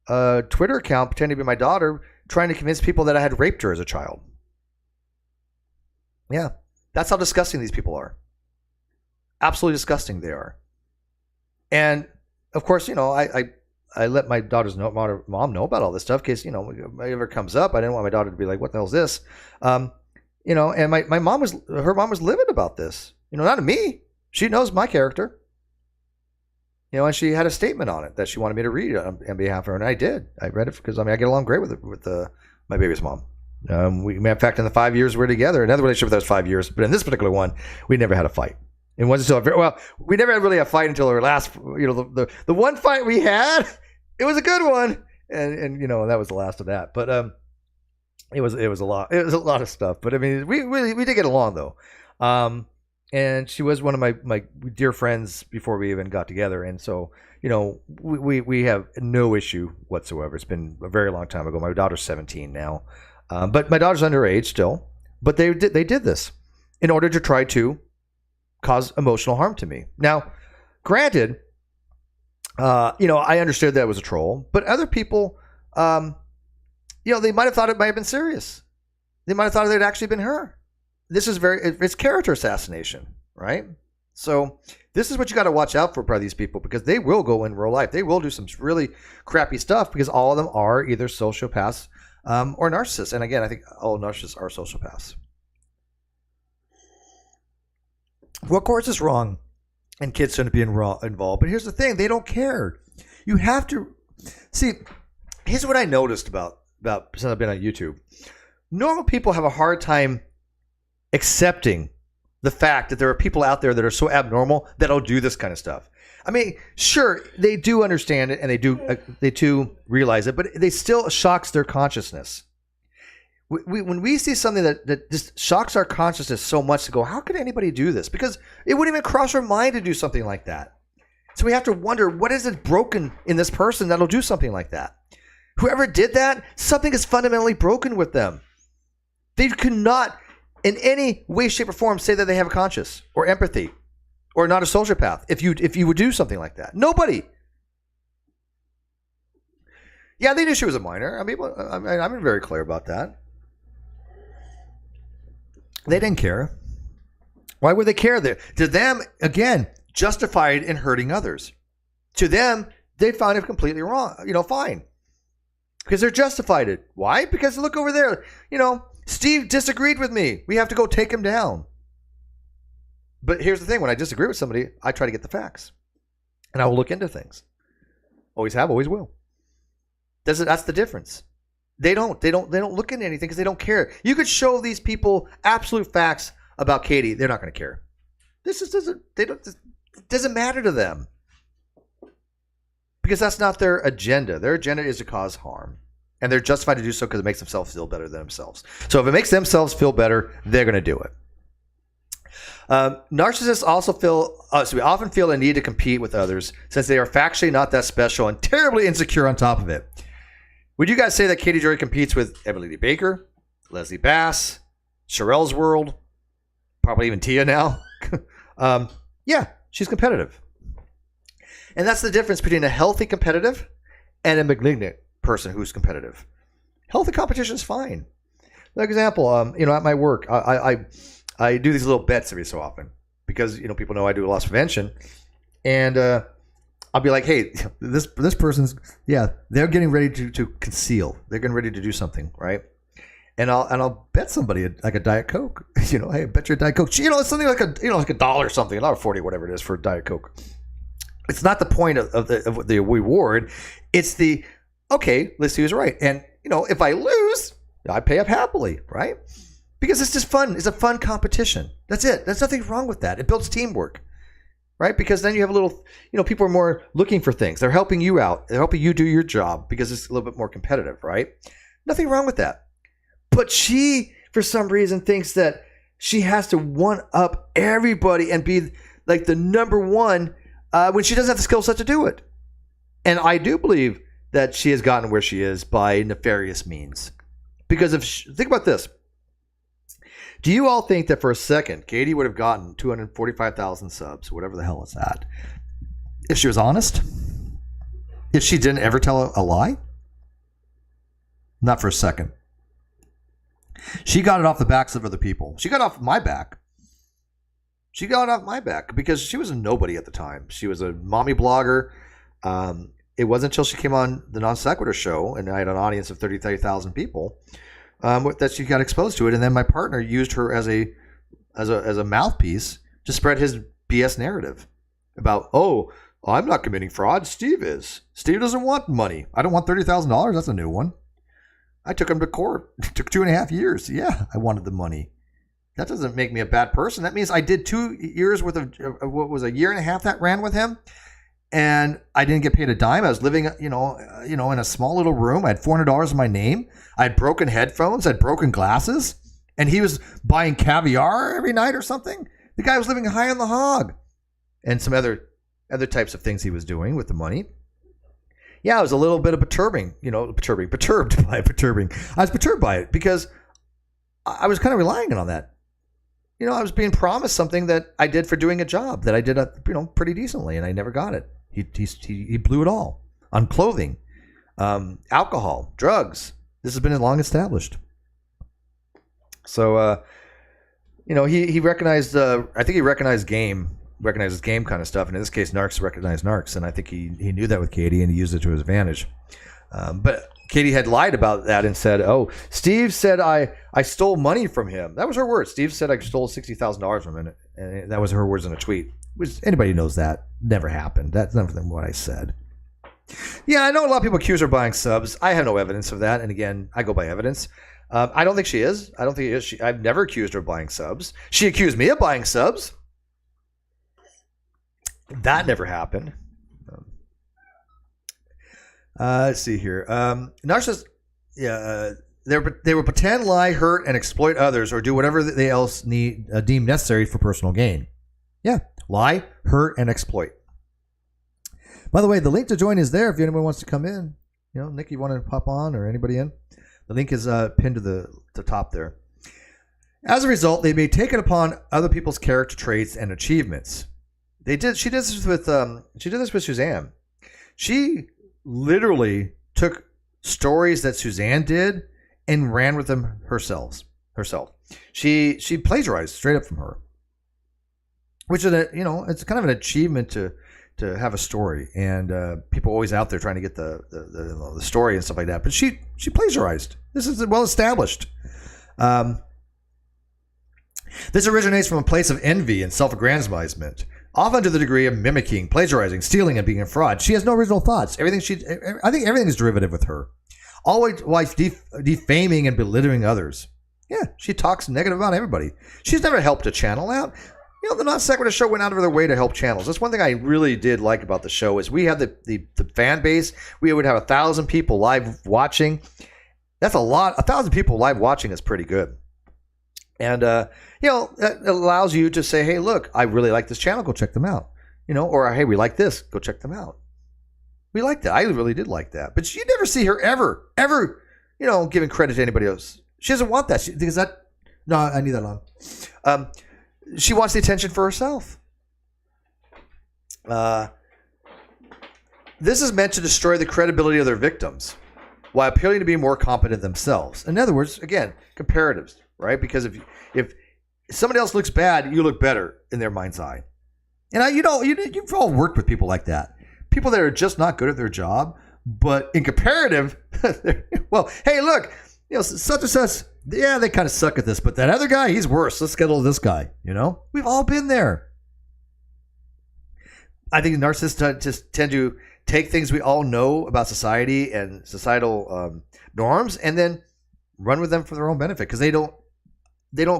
a Twitter account pretending to be my daughter, trying to convince people that I had raped her as a child. Yeah, that's how disgusting these people are. Absolutely disgusting they are. And of course, I let my daughter's mom know about all this stuff in case, if it ever comes up. I didn't want my daughter to be like, what the hell is this? And my mom was livid about this. Not to me. She knows my character. And she had a statement on it that she wanted me to read on behalf of her, and I did. I read it because I get along great with my baby's mom. In fact, in the 5 years we're together, another relationship that was 5 years, but in this particular one, we never had a fight. It wasn't until we never had really a fight until our last, the one fight we had, it was a good one, and that was the last of that. But it was a lot. It was a lot of stuff. But I mean, we did get along though. And she was one of my dear friends before we even got together, and so we have no issue whatsoever. It's been a very long time ago. My daughter's 17 now, but my daughter's underage still. But they did this in order to try to cause emotional harm to me. Now, granted, I understood that it was a troll, but other people, they might have thought it might have been serious. They might have thought it had actually been her. This is it's character assassination, right? So this is what you got to watch out for by these people, because they will go in real life. They will do some really crappy stuff because all of them are either sociopaths or narcissists. And again, I think all narcissists are sociopaths. Well, of course it's wrong, and kids shouldn't be involved. But here's the thing. They don't care. You have to... See, here's what I noticed about since I've been on YouTube. Normal people have a hard time accepting the fact that there are people out there that are so abnormal that'll do this kind of stuff. I mean, sure, they do understand it and they do realize it, but it still shocks their consciousness. When we see something that just shocks our consciousness so much to go, how could anybody do this? Because it wouldn't even cross our mind to do something like that. So we have to wonder, what is it broken in this person that'll do something like that? Whoever did that, something is fundamentally broken with them. They could not in any way, shape, or form say that they have a conscience or empathy or not a sociopath if you would do something like that. Nobody. Yeah, they knew she was a minor. I mean, I've been very clear about that. They didn't care. Why would they care? To them, again, justified in hurting others. To them, they found it completely wrong. Fine. Because they're justified it. Why? Because look over there. Steve disagreed with me. We have to go take him down. But here's the thing. When I disagree with somebody, I try to get the facts. And I will look into things. Always have, always will. That's the difference. They don't look into anything because they don't care. You could show these people absolute facts about Katie. They're not going to care. This doesn't matter to them. Because that's not their agenda. Their agenda is to cause harm. And they're justified to do so because it makes themselves feel better than themselves. So if it makes themselves feel better, they're going to do it. Narcissists also we often feel a need to compete with others since they are factually not that special and terribly insecure on top of it. Would you guys say that Katie Joy competes with Evelyn Baker, Leslie Bass, Sherelle's World, probably even Tia now? Yeah, she's competitive. And that's the difference between a healthy competitive and a malignant person who's competitive. Healthy competition is fine. Like example, at my work, I do these little bets every so often because people know I do loss prevention, and I'll be like, hey, this person's they're getting ready to conceal. They're getting ready to do something, right? and I'll bet somebody like a Diet Coke. You know, hey, I bet you a Diet Coke. You know, it's something like like $1 or something, $1.40, whatever it is for a Diet Coke. It's not the point of the reward. It's the, okay, let's see who's right. And, you know, if I lose, I pay up happily, right? Because it's just fun. It's a fun competition. That's it. There's nothing wrong with that. It builds teamwork, right? Because then you have a little, you know, people are more looking for things. They're helping you out. They're helping you do your job because it's a little bit more competitive, right? Nothing wrong with that. But she, for some reason, thinks that she has to one up everybody and be like the number one when she doesn't have the skill set to do it. And I do believe that she has gotten where she is by nefarious means. Because think about this. Do you all think that for a second, Katie would have gotten 245,000 subs, whatever the hell it's at, if she was honest? If she didn't ever tell a lie? Not for a second. She got it off the backs of other people. She got off my back. She got off my back because she was a nobody at the time. She was a mommy blogger. It wasn't until she came on the Non Sequitur show, and I had an audience of 30,000 people, that she got exposed to it. And then my partner used her as a mouthpiece to spread his BS narrative about, oh, I'm not committing fraud. Steve is. Steve doesn't want money. I don't want $30,000. That's a new one. I took him to court. It took 2.5 years. Yeah, I wanted the money. That doesn't make me a bad person. That means I did 2 years worth of what was a year and a half that ran with him, and I didn't get paid a dime. I was living, in a small little room. I had $400 in my name. I had broken headphones. I had broken glasses, and he was buying caviar every night or something. The guy was living high on the hog, and some other types of things he was doing with the money. Yeah, it was a little bit of perturbing. I was perturbed by it because I was kind of relying on that. I was being promised something that I did for doing a job that I did, pretty decently, and I never got it. He blew it all on clothing, alcohol, drugs. This has been long established. So, he recognized. I think he recognizes game kind of stuff, and in this case, narcs recognize narcs, and I think he knew that with Katie, and he used it to his advantage. But Katie had lied about that and said, "Oh, Steve said I stole money from him." That was her words. Steve said I stole $60,000 from him, and that was her words in a tweet. Which anybody knows that never happened. That's never what I said. Yeah, I know a lot of people accuse her of buying subs. I have no evidence of that, and again, I go by evidence. I don't think she is. I don't think it is. I've never accused her of buying subs. She accused me of buying subs. That never happened. Let's see here. Narcissists, they will pretend, lie, hurt, and exploit others, or do whatever they else deem necessary for personal gain. Yeah, lie, hurt, and exploit. By the way, the link to join is there if anyone wants to come in. Nick, you want to pop on, or anybody in? The link is pinned to the top there. As a result, they may take it upon other people's character traits and achievements. She did this with Suzanne. She literally took stories that Suzanne did and ran with them herself. She plagiarized straight up from her, which is it's kind of an achievement to have a story, and people are always out there trying to get the story and stuff like that. But she plagiarized. This is well established. This originates from a place of envy and self-aggrandizement, often to the degree of mimicking, plagiarizing, stealing, and being a fraud. She has no original thoughts. I think everything is derivative with her. Always defaming and belittling others. Yeah, she talks negative about everybody. She's never helped a channel out. The Non Sequitur show went out of their way to help channels. That's one thing I really did like about the show is we have the fan base. We would have 1,000 people live watching. That's a lot. 1,000 people live watching is pretty good. And, that allows you to say, hey, look, I really like this channel. Go check them out. Or, hey, we like this. Go check them out. We like that. I really did like that. But you never see her ever, giving credit to anybody else. She doesn't want that. No, I need that on. She wants the attention for herself. This is meant to destroy the credibility of their victims while appearing to be more competent themselves. In other words, again, comparatives, right? Because if somebody else looks bad, you look better in their mind's eye. And you've all worked with people like that. People that are just not good at their job, but in comparative, well, hey, look, such and such, yeah, they kind of suck at this, but that other guy, he's worse. Let's get this guy, We've all been there. I think narcissists just tend to take things we all know about society and societal norms and then run with them for their own benefit because they don't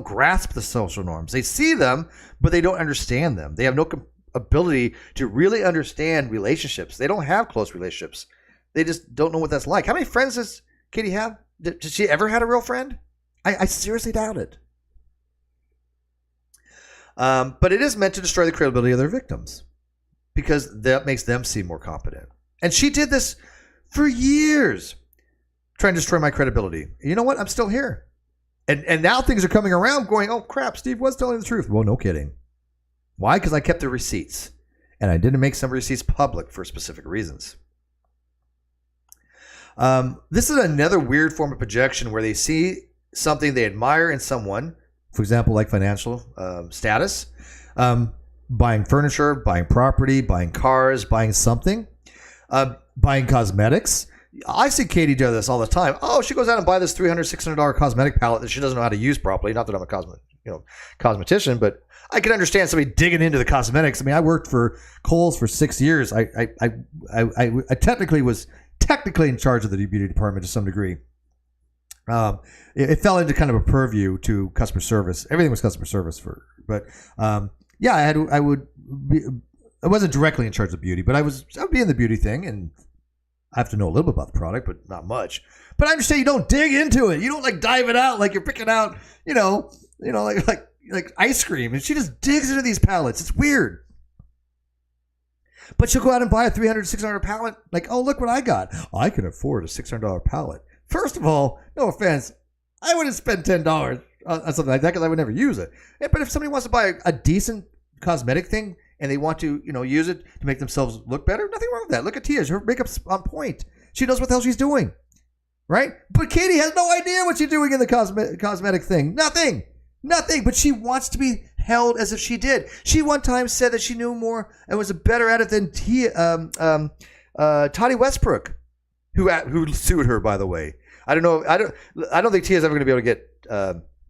grasp the social norms. They see them, but they don't understand them. They have no ability to really understand relationships. They don't have close relationships. They just don't know what that's like. How many friends does Katie have? Did she ever had a real friend? I seriously doubt it. But it is meant to destroy the credibility of their victims because that makes them seem more competent. And she did this for years, trying to destroy my credibility. You know what? I'm still here. And now things are coming around going, oh, crap, Steve was telling the truth. Well, no kidding. Why? Because I kept the receipts. And I didn't make some receipts public for specific reasons. This is another weird form of projection where they see something they admire in someone, for example, like financial status, buying furniture, buying property, buying cars, buying something, buying cosmetics. I see Katie do this all the time. Oh, she goes out and buy this $300, $600 cosmetic palette that she doesn't know how to use properly. Not that I'm a cosmetician, but I can understand somebody digging into the cosmetics. I mean, I worked for Kohl's for 6 years. I technically was in charge of the beauty department to some degree. It fell into kind of a purview to customer service. Everything was customer service but I wasn't directly in charge of beauty, but I would be in the beauty thing, and I have to know a little bit about the product, but not much. But I understand you don't dig into it. You don't like dive it out like you're picking out, like ice cream. And she just digs into these palettes. It's weird. But she'll go out and buy a $300, $600 palette. Like, oh, look what I got. I can afford a $600 palette. First of all, no offense, I wouldn't spend $10 on something like that because I would never use it. But if somebody wants to buy a decent cosmetic thing and they want to, use it to make themselves look better, nothing wrong with that. Look at Tia. Her makeup's on point. She knows what the hell she's doing. Right? But Katie has no idea what she's doing in the cosmetic thing. Nothing. But she wants to be held as if she did. She one time said that she knew more and was better at it than Toddy Westbrook, who sued her, by the way. I don't know. I don't think Tia's ever going to be able to get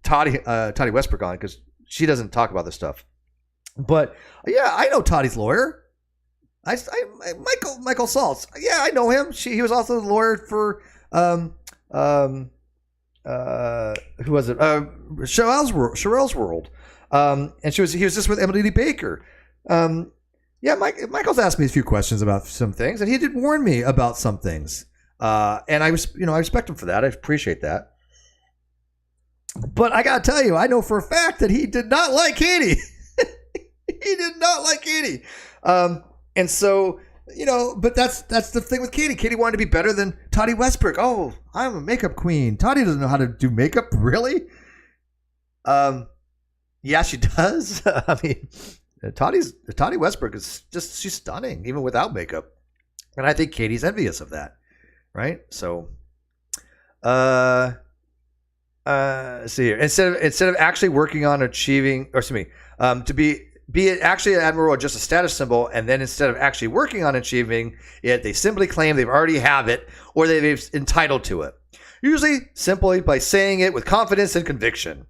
Toddy Westbrook on because she doesn't talk about this stuff. But yeah, I know Toddy's lawyer. Michael Saltz. Yeah, I know him. He was also the lawyer for who was it? Sherelle's World. And he was just with Emily Baker. Michael's asked me a few questions about some things, and he did warn me about some things. And I respect him for that. I appreciate that. But I gotta tell you, I know for a fact that he did not like Katie. He did not like Katie. And so, but that's the thing with Katie. Katie wanted to be better than Toddy Westbrook. Oh, I'm a makeup queen. Toddy doesn't know how to do makeup, really? Yeah, she does. I mean, Toddy Westbrook she's stunning, even without makeup. And I think Katie's envious of that. Right? So, see here. Instead of actually working on achieving, to be it actually an admiral or just a status symbol, and then instead of actually working on achieving it, they simply claim they've already have it or they've entitled to it. Usually simply by saying it with confidence and conviction.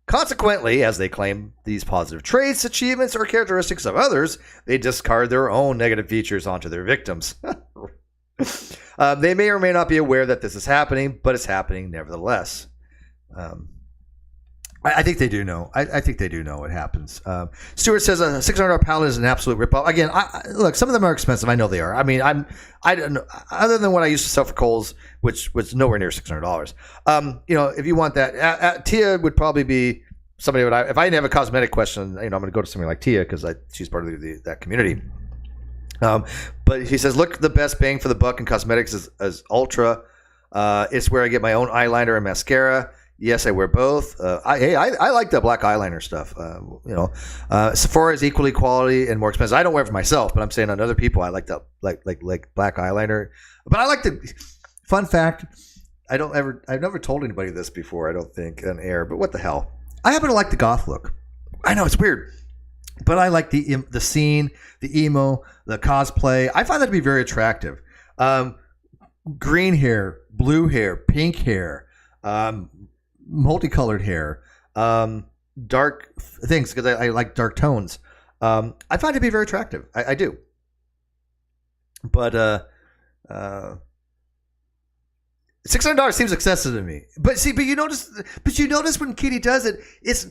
Consequently, as they claim these positive traits, achievements, or characteristics of others, they discard their own negative features onto their victims. They may or may not be aware that this is happening, but it's happening nevertheless. I think they do know. I think they do know it happens. Stuart says a $600 palette is an absolute ripoff. Again, look, some of them are expensive. I know they are. I mean, I don't know. Other than what I used to sell for Kohl's, which was nowhere near $600. If you want that, Tia would probably be somebody. If I didn't have a cosmetic question, I'm going to go to somebody like Tia because she's part of that community. But he says, look, the best bang for the buck in cosmetics is Ultra. It's where I get my own eyeliner and mascara. Yes, I wear both. I like the black eyeliner stuff. Sephora is equally quality and more expensive. I don't wear it for myself, but I'm saying on other people, I like that, like black eyeliner. But I like the fun fact. I've never told anybody this before. I don't think on air, but what the hell? I happen to like the goth look. I know it's weird, but I like the scene, the emo, the cosplay. I find that to be very attractive. Green hair, blue hair, pink hair. multicolored hair, dark things because I like dark tones. I find it to be very attractive. I do. But $600 seems excessive to me. But you notice when Katie does it, it's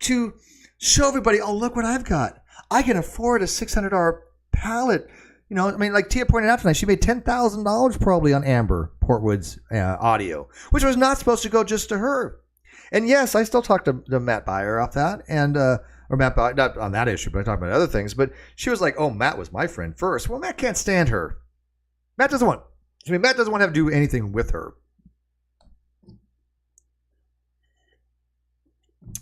to show everybody, oh, look what I've got. I can afford a $600 palette. You know, I mean, like Tia pointed out tonight, she made $10,000 probably on Amber Portwood's audio, which was not supposed to go just to her. And yes, I still talked to Matt Beyer off that, and or Matt Beyer, not on that issue, but I talked about other things. But she was like, "Oh, Matt was my friend first." Well, Matt can't stand her. Matt doesn't want to have to do anything with her.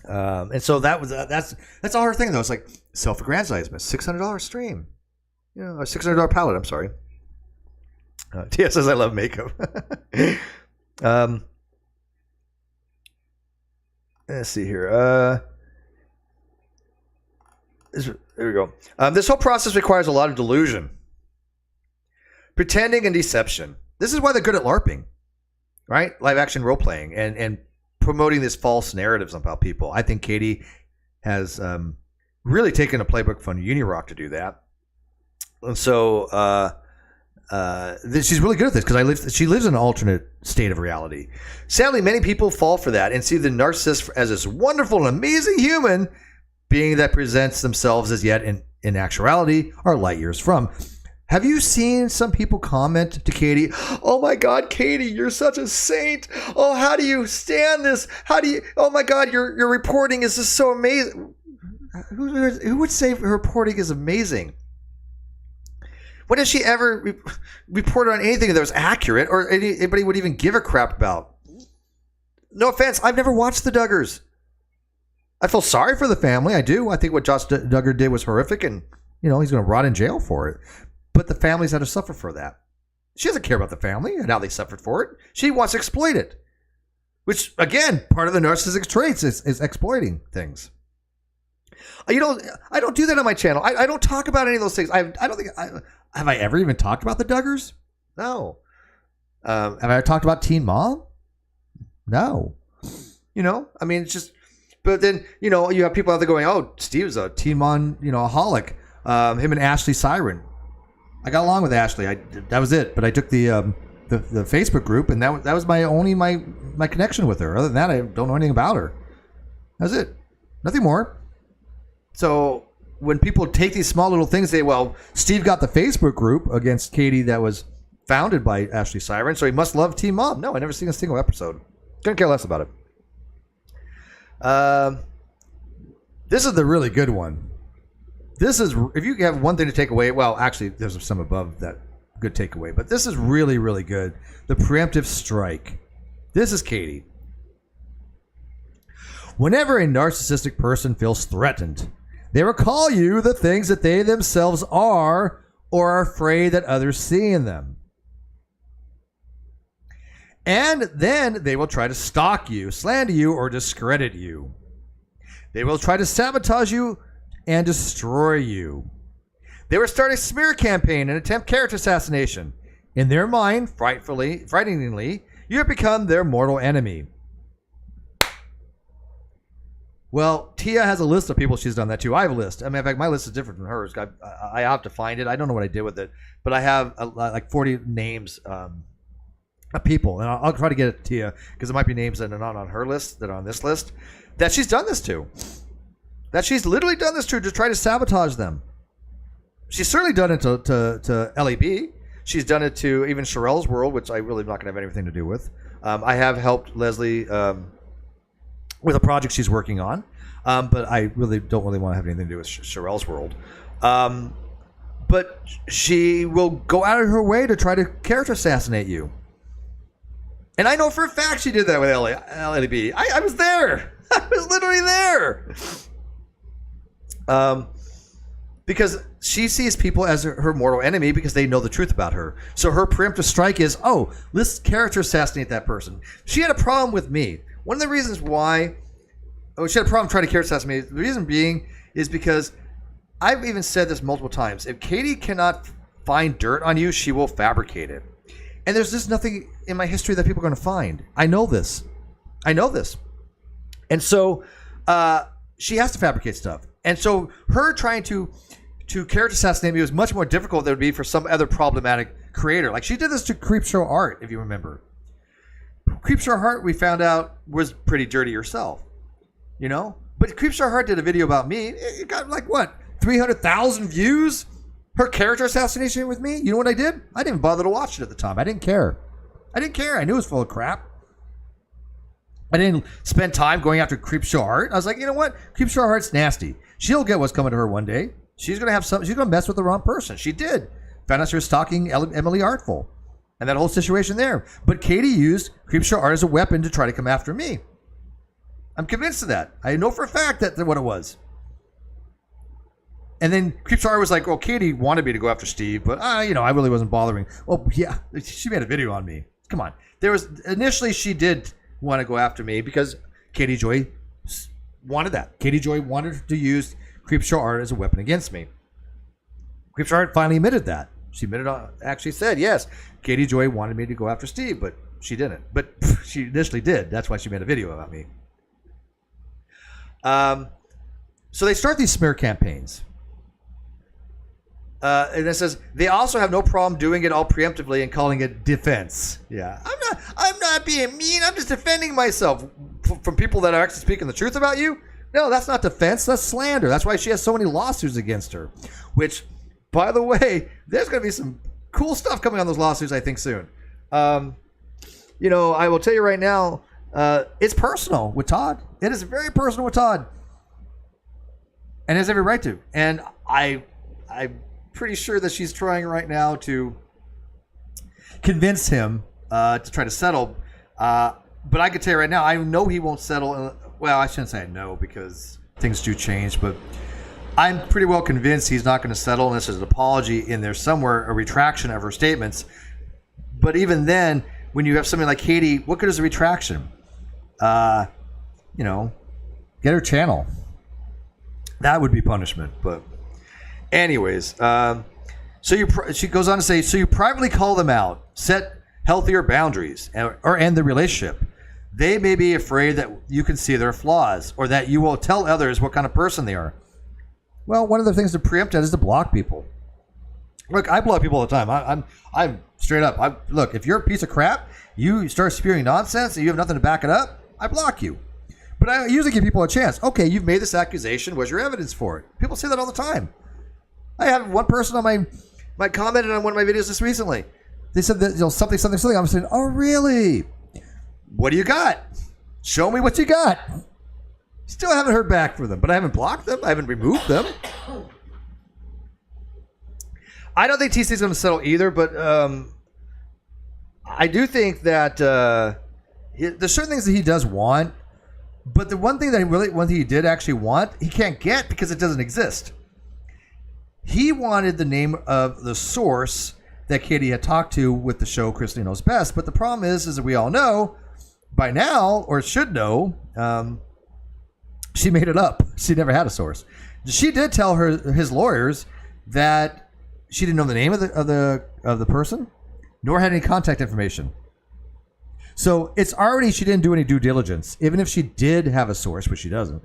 And so that's all her thing though. It's like self-aggrandizement, $600 stream, you know, a $600 palette. I'm sorry. Tia says I love makeup. Let's see here. There we go. This whole process requires a lot of delusion, pretending, and deception. This is why they're good at LARPing, right? Live action role playing and promoting these false narratives about people. I think Katie has really taken a playbook from Unirock to do that, and so she's really good at this because she lives in an alternate state of reality. Sadly, many people fall for that and see the narcissist as this wonderful and amazing human being that presents themselves as yet in actuality are light years from. Have you seen some people comment to Katie, "Oh my God, Katie, you're such a saint. Oh, how do you stand this? Oh my God, your reporting is just so amazing." Who would say her reporting is amazing? When has she ever reported on anything that was accurate or anybody would even give a crap about? No offense, I've never watched the Duggars. I feel sorry for the family. I do. I think what Josh Duggar did was horrific, and he's going to rot in jail for it. But the families had to suffer for that. She doesn't care about the family and how they suffered for it. She wants to exploit it, which again, part of the narcissistic traits is exploiting things. I don't do that on my channel. I don't talk about any of those things. I don't think have I ever even talked about the Duggars? No. Have I talked about Teen Mom? No. I mean, it's just. But then you have people out there going, "Oh, Steve's a Teen Mom, aholic." Him and Ashley Siren. I got along with Ashley. That was it. But I took the Facebook group, and that was my connection with her. Other than that, I don't know anything about her. That's it. Nothing more. So when people take these small little things, they Steve got the Facebook group against Katie that was founded by Ashley Siren, so he must love Teen Mom. No, I never seen a single episode. Couldn't care less about it. This is the really good one. This is, if you have one thing to take away, actually, there's some above that good takeaway, but this is really, really good. The preemptive strike. This is Katie. Whenever a narcissistic person feels threatened, they recall you the things that they themselves are or are afraid that others see in them. And then they will try to stalk you, slander you, or discredit you. They will try to sabotage you and destroy you. They will start a smear campaign and attempt character assassination. In their mind, frighteningly, you have become their mortal enemy. Well, Tia has a list of people she's done that to. I have a list. I mean, in fact, my list is different from hers. I have to find it. I don't know what I did with it, but I have like 40 names of people, and I'll try to get it to Tia because it might be names that are not on her list that are on this list that she's done this to. That she's literally done this to try to sabotage them. She's certainly done it to LAB. She's done it to even Sherelle's World, which I really am not going to have anything to do with. I have helped Leslie with a project she's working on, but I really don't want to have anything to do with Sherelle's World. But she will go out of her way to try to character assassinate you. And I know for a fact she did that with LAB. I was there. I was literally there. Because she sees people as her mortal enemy because they know the truth about her. So her preemptive strike is, let's character assassinate that person. She had a problem with me. One of the reasons why she had a problem trying to character assassinate me, the reason being is because I've even said this multiple times. If Katie cannot find dirt on you, she will fabricate it. And there's just nothing in my history that people are going to find. I know this. And so she has to fabricate stuff. And so her trying to character assassinate me was much more difficult than it would be for some other problematic creator. Like she did this to Creepshow Art, if you remember. Creepshow Art, we found out, was pretty dirty herself. You know? But Creepshow Art did a video about me. It got like, what, 300,000 views? Her character assassination with me? You know what I did? I didn't even bother to watch it at the time. I didn't care. I knew it was full of crap. I didn't spend time going after Creepshow Art. I was like, you know what? Creepshow Art's nasty. She'll get what's coming to her one day. She's gonna mess with the wrong person. She did. Found out she was stalking Emily Artful. And that whole situation there. But Katie used Creepshow Art as a weapon to try to come after me. I'm convinced of that. I know for a fact that's what it was. And then Creepshow Art was like, well, Katie wanted me to go after Steve, but I really wasn't bothering. Well, yeah, she made a video on me. Come on. Initially she did want to go after me because Katie Joy wanted that. Katie Joy wanted to use Creepshow Art as a weapon against me. Creepshow Art finally admitted that. She actually said, yes, Katie Joy wanted me to go after Steve, but she didn't. But she initially did. That's why she made a video about me. So they start these smear campaigns. And it says they also have no problem doing it all preemptively and calling it defense. Yeah, I'm not being mean. I'm just defending myself from people that are actually speaking the truth about you. No, that's not defense. That's slander. That's why she has so many lawsuits against her. Which, by the way, there's going to be some cool stuff coming on those lawsuits, I think, soon. I will tell you right now, it's personal with Todd. It is very personal with Todd, and has every right to. And I'm pretty sure that she's trying right now to convince him to try to settle. But I can tell you right now, I know he won't settle. Well, I shouldn't say I know because things do change, but I'm pretty well convinced he's not going to settle unless there's an apology in there somewhere, a retraction of her statements. But even then, when you have something like Katie, what good is a retraction? Get her channel. That would be punishment, but... Anyways, she goes on to say, so you privately call them out, set healthier boundaries, or end the relationship. They may be afraid that you can see their flaws, or that you will tell others what kind of person they are. Well, one of the things to preempt that is to block people. Look, I block people all the time. I'm straight up. Look, if you're a piece of crap, you start spewing nonsense, and you have nothing to back it up, I block you. But I usually give people a chance. Okay, you've made this accusation. Where's your evidence for it? People say that all the time. I have one person on my commented on one of my videos just recently. They said that something. I'm saying, oh really? What do you got? Show me what you got. Still haven't heard back from them, but I haven't blocked them. I haven't removed them. I don't think TC's going to settle either, but I do think that there's certain things that he does want, but the one thing he did actually want, he can't get because it doesn't exist. He wanted the name of the source that Katie had talked to with the show Christy Knows Best. But the problem is that we all know by now, or should know, she made it up. She never had a source. She did tell his lawyers that she didn't know the name of the person, nor had any contact information. So it's already, she didn't do any due diligence, even if she did have a source, which she doesn't.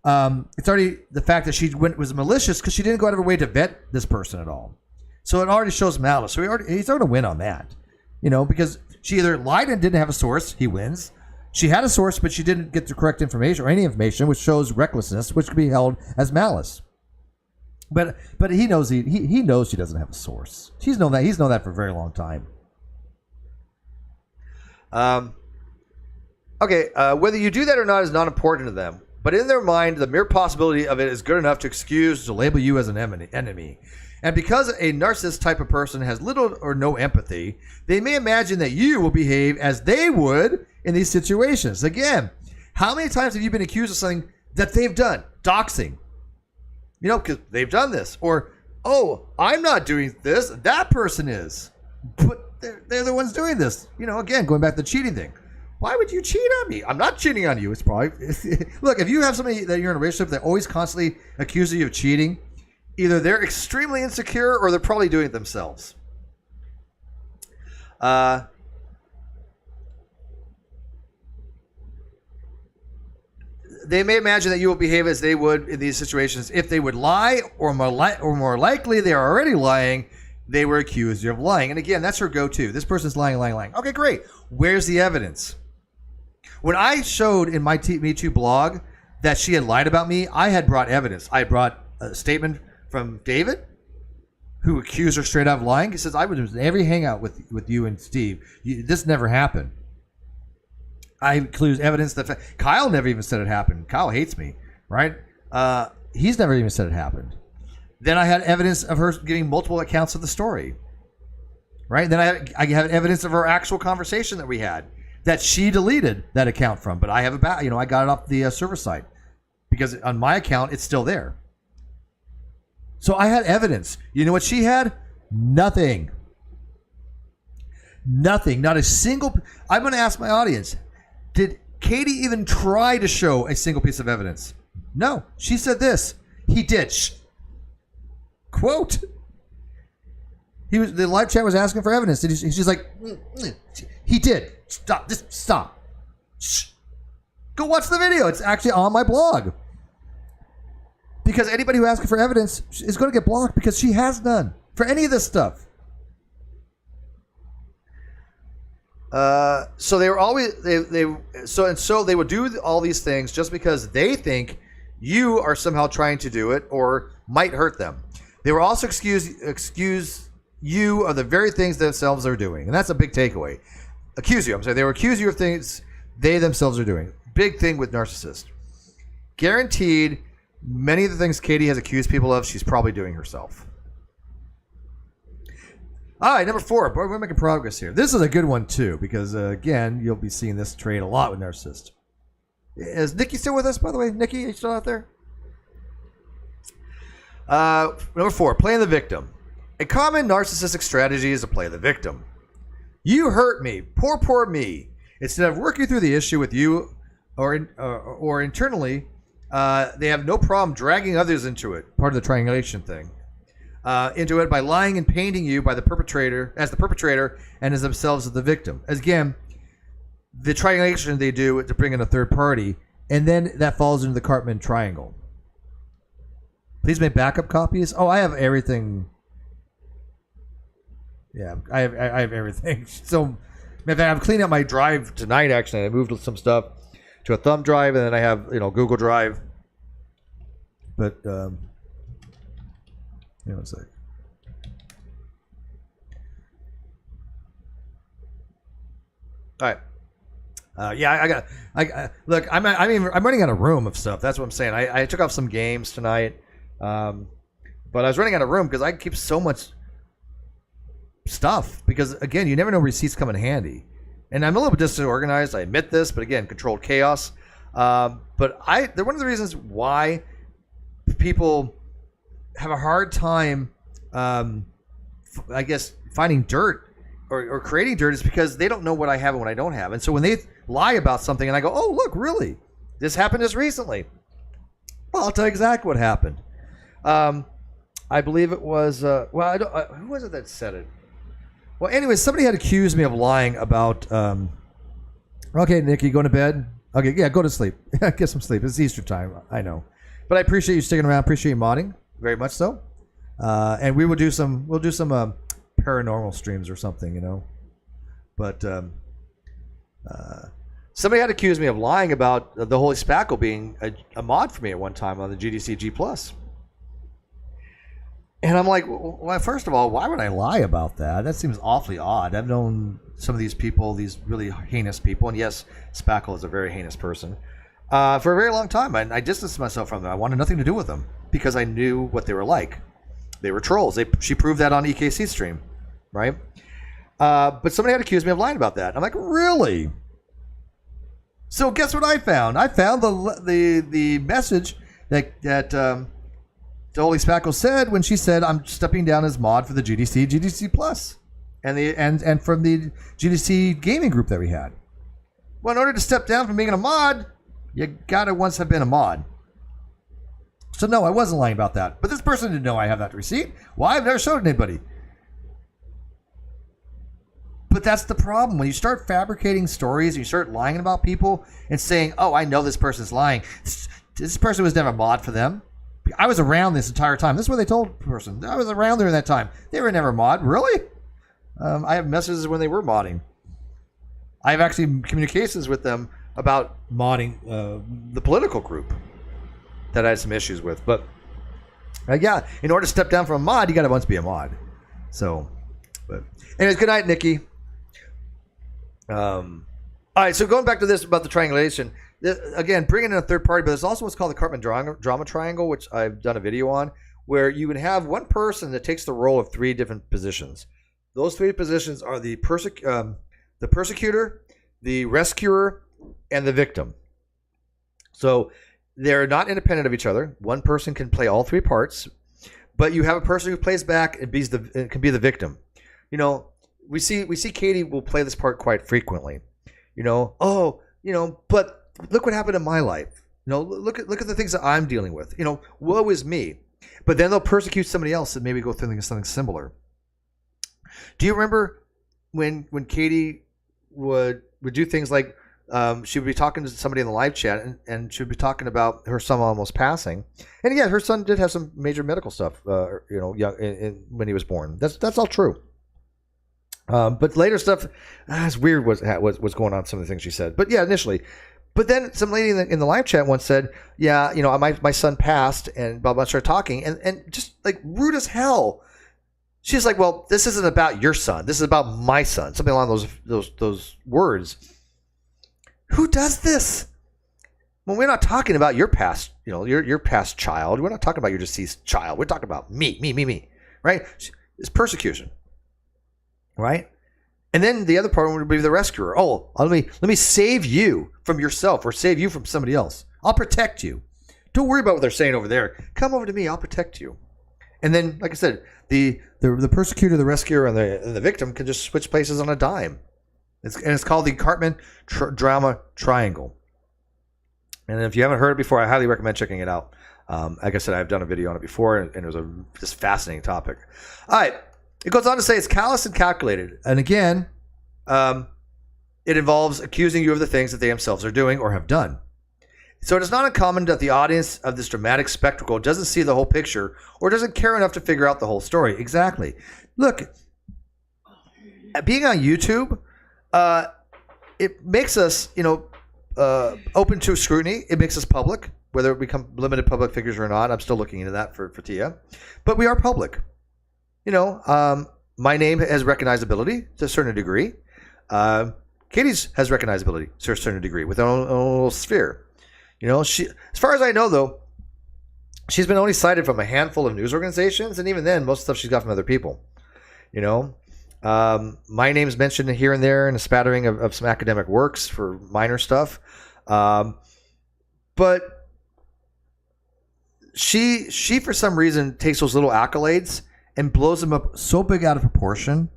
It's already the fact that she was malicious because she didn't go out of her way to vet this person at all. So it already shows malice. So he's going to win on that, because she either lied and didn't have a source. He wins. She had a source, but she didn't get the correct information or any information, which shows recklessness, which could be held as malice. But he knows he knows she doesn't have a source. He's known that for a very long time. Okay, whether you do that or not is not important to them. But in their mind, the mere possibility of it is good enough to label you as an enemy. And because a narcissist type of person has little or no empathy, they may imagine that you will behave as they would in these situations. Again, how many times have you been accused of something that they've done? Doxing. Because they've done this. Or, oh, I'm not doing this. That person is. But they're the ones doing this. Again, going back to the cheating thing. Why would you cheat on me? I'm not cheating on you. It's probably... Look, if you have somebody that you're in a relationship that always constantly accuses you of cheating, either they're extremely insecure or they're probably doing it themselves. They may imagine that you will behave as they would in these situations if they would lie, or more likely they are already lying. They were accused of lying. And again, that's her go-to. This person's lying. Okay, great. Where's the evidence? When I showed in my Me Too blog that she had lied about me, I had brought evidence. I brought a statement from David, who accused her straight out of lying. He says, I was in every hangout with you and Steve. This never happened. I include evidence that Kyle never even said it happened. Kyle hates me, right? He's never even said it happened. Then I had evidence of her giving multiple accounts of the story, right? Then I have evidence of her actual conversation that we had that she deleted that account from, but I have I got it off the server side because on my account it's still there. So I had evidence. You know what she had? Nothing. Not a single. I'm going to ask my audience. Did Katie even try to show a single piece of evidence? No. She said this. He did. Quote. The live chat was asking for evidence. She's like, he did. Stop. Just stop. Shh. Go watch the video. It's actually on my blog. Because anybody who asks for evidence is going to get blocked because she has none for any of this stuff. So they were always they would do all these things just because they think you are somehow trying to do it or might hurt them. They will also excuse you of the very things themselves are doing, and that's a big takeaway. Accuse you. I'm sorry. They will accuse you of things they themselves are doing. Big thing with narcissists. Guaranteed, many of the things Katie has accused people of, she's probably doing herself. All right, number 4. Boy, we're making progress here. This is a good one, too, because, again, you'll be seeing this trait a lot with narcissists. Is Nikki still with us, by the way? Nikki, are you still out there? Number 4, playing the victim. A common narcissistic strategy is to play the victim. You hurt me. Poor me. Instead of working through the issue with you or internally, they have no problem dragging others into it. Part of the triangulation thing. Into it by lying and painting you by the perpetrator as the perpetrator and as themselves as the victim. As again, the triangulation they do to bring in a third party, and then that falls into the Cartman triangle. Please make backup copies. Oh, I have everything. Yeah, I have everything. So, in fact, I'm cleaning up my drive tonight. Actually, I moved some stuff to a thumb drive, and then I have Google Drive. But one sec. All right. Look. I'm running out of room of stuff. That's what I'm saying. I took off some games tonight, but I was running out of room because I keep so much stuff. Because again, you never know receipts come in handy, and I'm a little bit disorganized. I admit this, but again, controlled chaos. But they're one of the reasons why people have a hard time, I guess, finding dirt or creating dirt is because they don't know what I have and what I don't have. And so when they lie about something and I go, oh, look, really? This happened just recently. Well, I'll tell you exactly what happened. I believe it was, who was it that said it? Well, anyways, somebody had accused me of lying about, okay, Nick, you going to bed? Okay, yeah, go to sleep. Get some sleep. It's Easter time. I know. But I appreciate you sticking around. Appreciate you modding. Very much so. And we'll do some paranormal streams or something, But somebody had accused me of lying about the Holy Spackle being a mod for me at one time on the GDC G+. And I'm like, well, first of all, why would I lie about that? That seems awfully odd. I've known some of these people, these really heinous people, and yes, Spackle is a very heinous person, for a very long time. I distanced myself from them. I wanted nothing to do with them because I knew what they were like. They were trolls. She proved that on EKC stream, right? But somebody had accused me of lying about that. I'm like, really? So guess what I found? I found the message that the Holy Spackle said when she said, I'm stepping down as mod for the GDC Plus, and from the GDC gaming group that we had. Well, in order to step down from being a mod, you gotta once have been a mod. So no, I wasn't lying about that. But this person didn't know I have that receipt. Why? I've never showed anybody. But that's the problem. When you start fabricating stories and you start lying about people and saying, oh, I know this person's lying. This person was never mod for them. I was around this entire time. This is what they told the person. I was around during that time. They were never mod. Really? I have messages when they were modding. I have actually communications with them about modding the political group that I had some issues with. But yeah, in order to step down from a mod, you got to once be a mod. So, but anyways, good night, Nikki. All right, so going back to this about the triangulation, again, bringing in a third party, but there's also what's called the Cartman drama triangle, which I've done a video on, where you would have one person that takes the role of three different positions. Those three positions are the persecutor, the rescuer, and the victim. So they're not independent of each other. One person can play all three parts, but you have a person who plays back and can be the victim. You know, we see Katie will play this part quite frequently. You know, but look what happened in my life. You know, look at the things that I'm dealing with. You know, woe is me. But then they'll persecute somebody else and maybe go through something similar. Do you remember when Katie would do things like she would be talking to somebody in the live chat and she would be talking about her son almost passing, and yeah, her son did have some major medical stuff. When he was born, that's all true. But later stuff, it's weird what's going on. Some of the things she said, but yeah, initially. But then some lady in the live chat once said, yeah, you know, my son passed, and blah blah. Started talking and just like rude as hell. She's like, well, this isn't about your son. This is about my son. Something along those words. Who does this? Well, we're not talking about your past, you know, your past child. We're not talking about your deceased child. We're talking about me, right? It's persecution, right? And then the other part would be the rescuer. Oh, let me save you from yourself or save you from somebody else. I'll protect you. Don't worry about what they're saying over there. Come over to me. I'll protect you. And then, like I said, the persecutor, the rescuer, and the victim can just switch places on a dime. It's called the Cartman drama triangle. And if you haven't heard it before, I highly recommend checking it out. Like I said, I've done a video on it before, and it was a just fascinating topic. All right. It goes on to say it's callous and calculated. And again, it involves accusing you of the things that they themselves are doing or have done. So it is not uncommon that the audience of this dramatic spectacle doesn't see the whole picture or doesn't care enough to figure out the whole story. Exactly. Look, being on YouTube, it makes us, open to scrutiny. It makes us public, whether we become limited public figures or not. I'm still looking into that for Tia. But we are public. My name has recognizability to a certain degree. Katie's has recognizability to a certain degree with her own little sphere. She, as far as I know, though, she's been only cited from a handful of news organizations, and even then, most stuff she's got from other people. My name's mentioned here and there in a spattering of some academic works for minor stuff, but she for some reason takes those little accolades and blows them up so big out of proportion.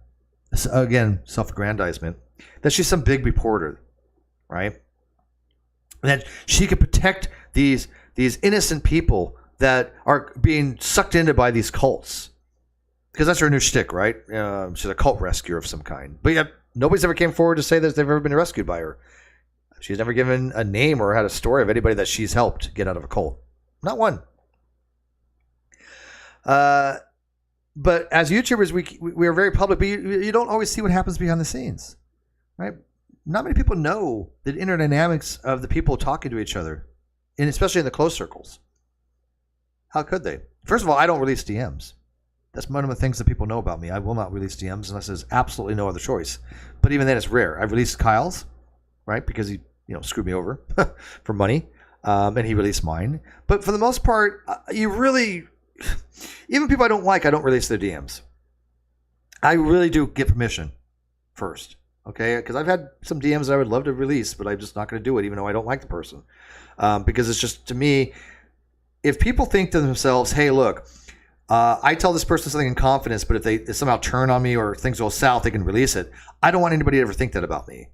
Again, self-aggrandizement, that she's some big reporter, right? And that she could protect these innocent people that are being sucked into by these cults. Because that's her new shtick, right? She's a cult rescuer of some kind. But yet, nobody's ever came forward to say that they've ever been rescued by her. She's never given a name or had a story of anybody that she's helped get out of a cult. Not one. But as YouTubers, we are very public, but you don't always see what happens behind the scenes, right? Not many people know the inner dynamics of the people talking to each other, and especially in the close circles. How could they? First of all, I don't release DMs. That's one of the things that people know about me. I will not release DMs unless there's absolutely no other choice. But even then, it's rare. I've released Kyle's, right, because he screwed me over for money, and he released mine. But for the most part, even people I don't like, I don't release their DMs. I really do get permission first. Okay, because I've had some DMs that I would love to release, but I'm just not going to do it, even though I don't like the person. Because it's just, to me, if people think to themselves, hey, look, I tell this person something in confidence, but if they somehow turn on me or things go south, they can release it. I don't want anybody to ever think that about me.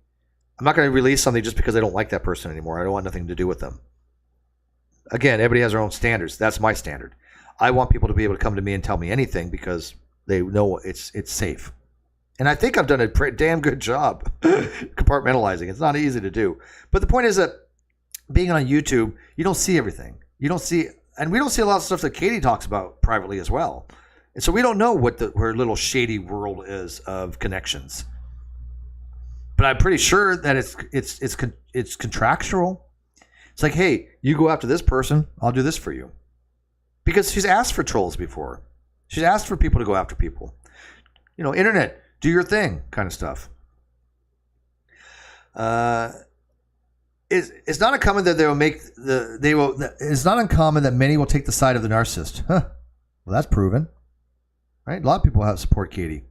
I'm not going to release something just because I don't like that person anymore. I don't want nothing to do with them. Again, everybody has their own standards. That's my standard. I want people to be able to come to me and tell me anything because they know it's safe. And I think I've done a damn good job compartmentalizing. It's not easy to do. But the point is that being on YouTube, you don't see everything. You don't see, and we don't see a lot of stuff that Katie talks about privately as well. And so we don't know what her little shady world is of connections. But I'm pretty sure that it's contractual. It's like, hey, you go after this person, I'll do this for you. Because she's asked for trolls before. She's asked for people to go after people. Internet, do your thing kind of stuff. It's not uncommon that it's not uncommon that many will take the side of the narcissist. Huh. Well, that's proven. Right? A lot of people have support Katie.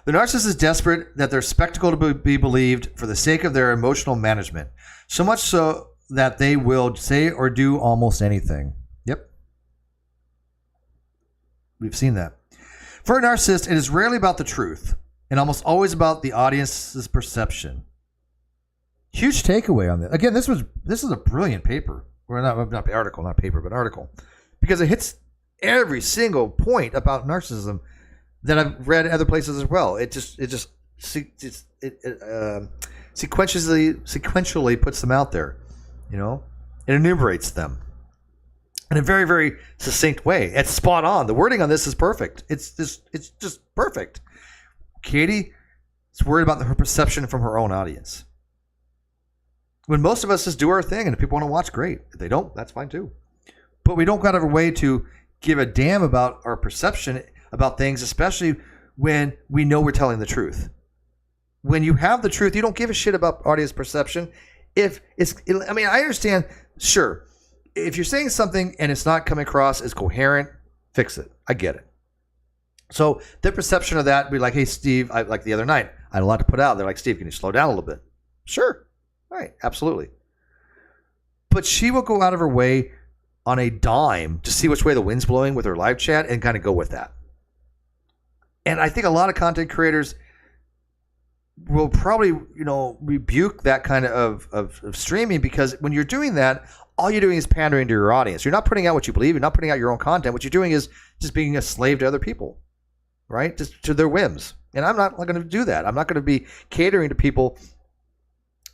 The narcissist is desperate that their spectacle to be believed for the sake of their emotional management. So much so that they will say or do almost anything. Yep. We've seen that. For a narcissist, it is rarely about the truth and almost always about the audience's perception. Huge takeaway on this. Again, this is a brilliant paper. Or not article, not paper, but article. Because it hits every single point about narcissism that I've read other places as well. It sequentially puts them out there. It enumerates them in a very, very succinct way. It's spot on. The wording on this is perfect. It's just perfect. Katie is worried about her perception from her own audience. When most of us just do our thing, and if people want to watch, great. If they don't, that's fine too. But we don't got a way to give a damn about our perception about things, especially when we know we're telling the truth. When you have the truth, you don't give a shit about audience perception. I understand, sure, if you're saying something and it's not coming across as coherent, fix it. I get it. So their perception of that would be like, hey, Steve, like the other night, I had a lot to put out. They're like, Steve, can you slow down a little bit? Sure. Right. Absolutely. But she will go out of her way on a dime to see which way the wind's blowing with her live chat and kind of go with that. And I think a lot of content creators will probably, rebuke that kind of streaming, because when you're doing that, all you're doing is pandering to your audience. You're not putting out what you believe. You're not putting out your own content. What you're doing is just being a slave to other people, right? Just to their whims. And I'm not going to do that. I'm not going to be catering to people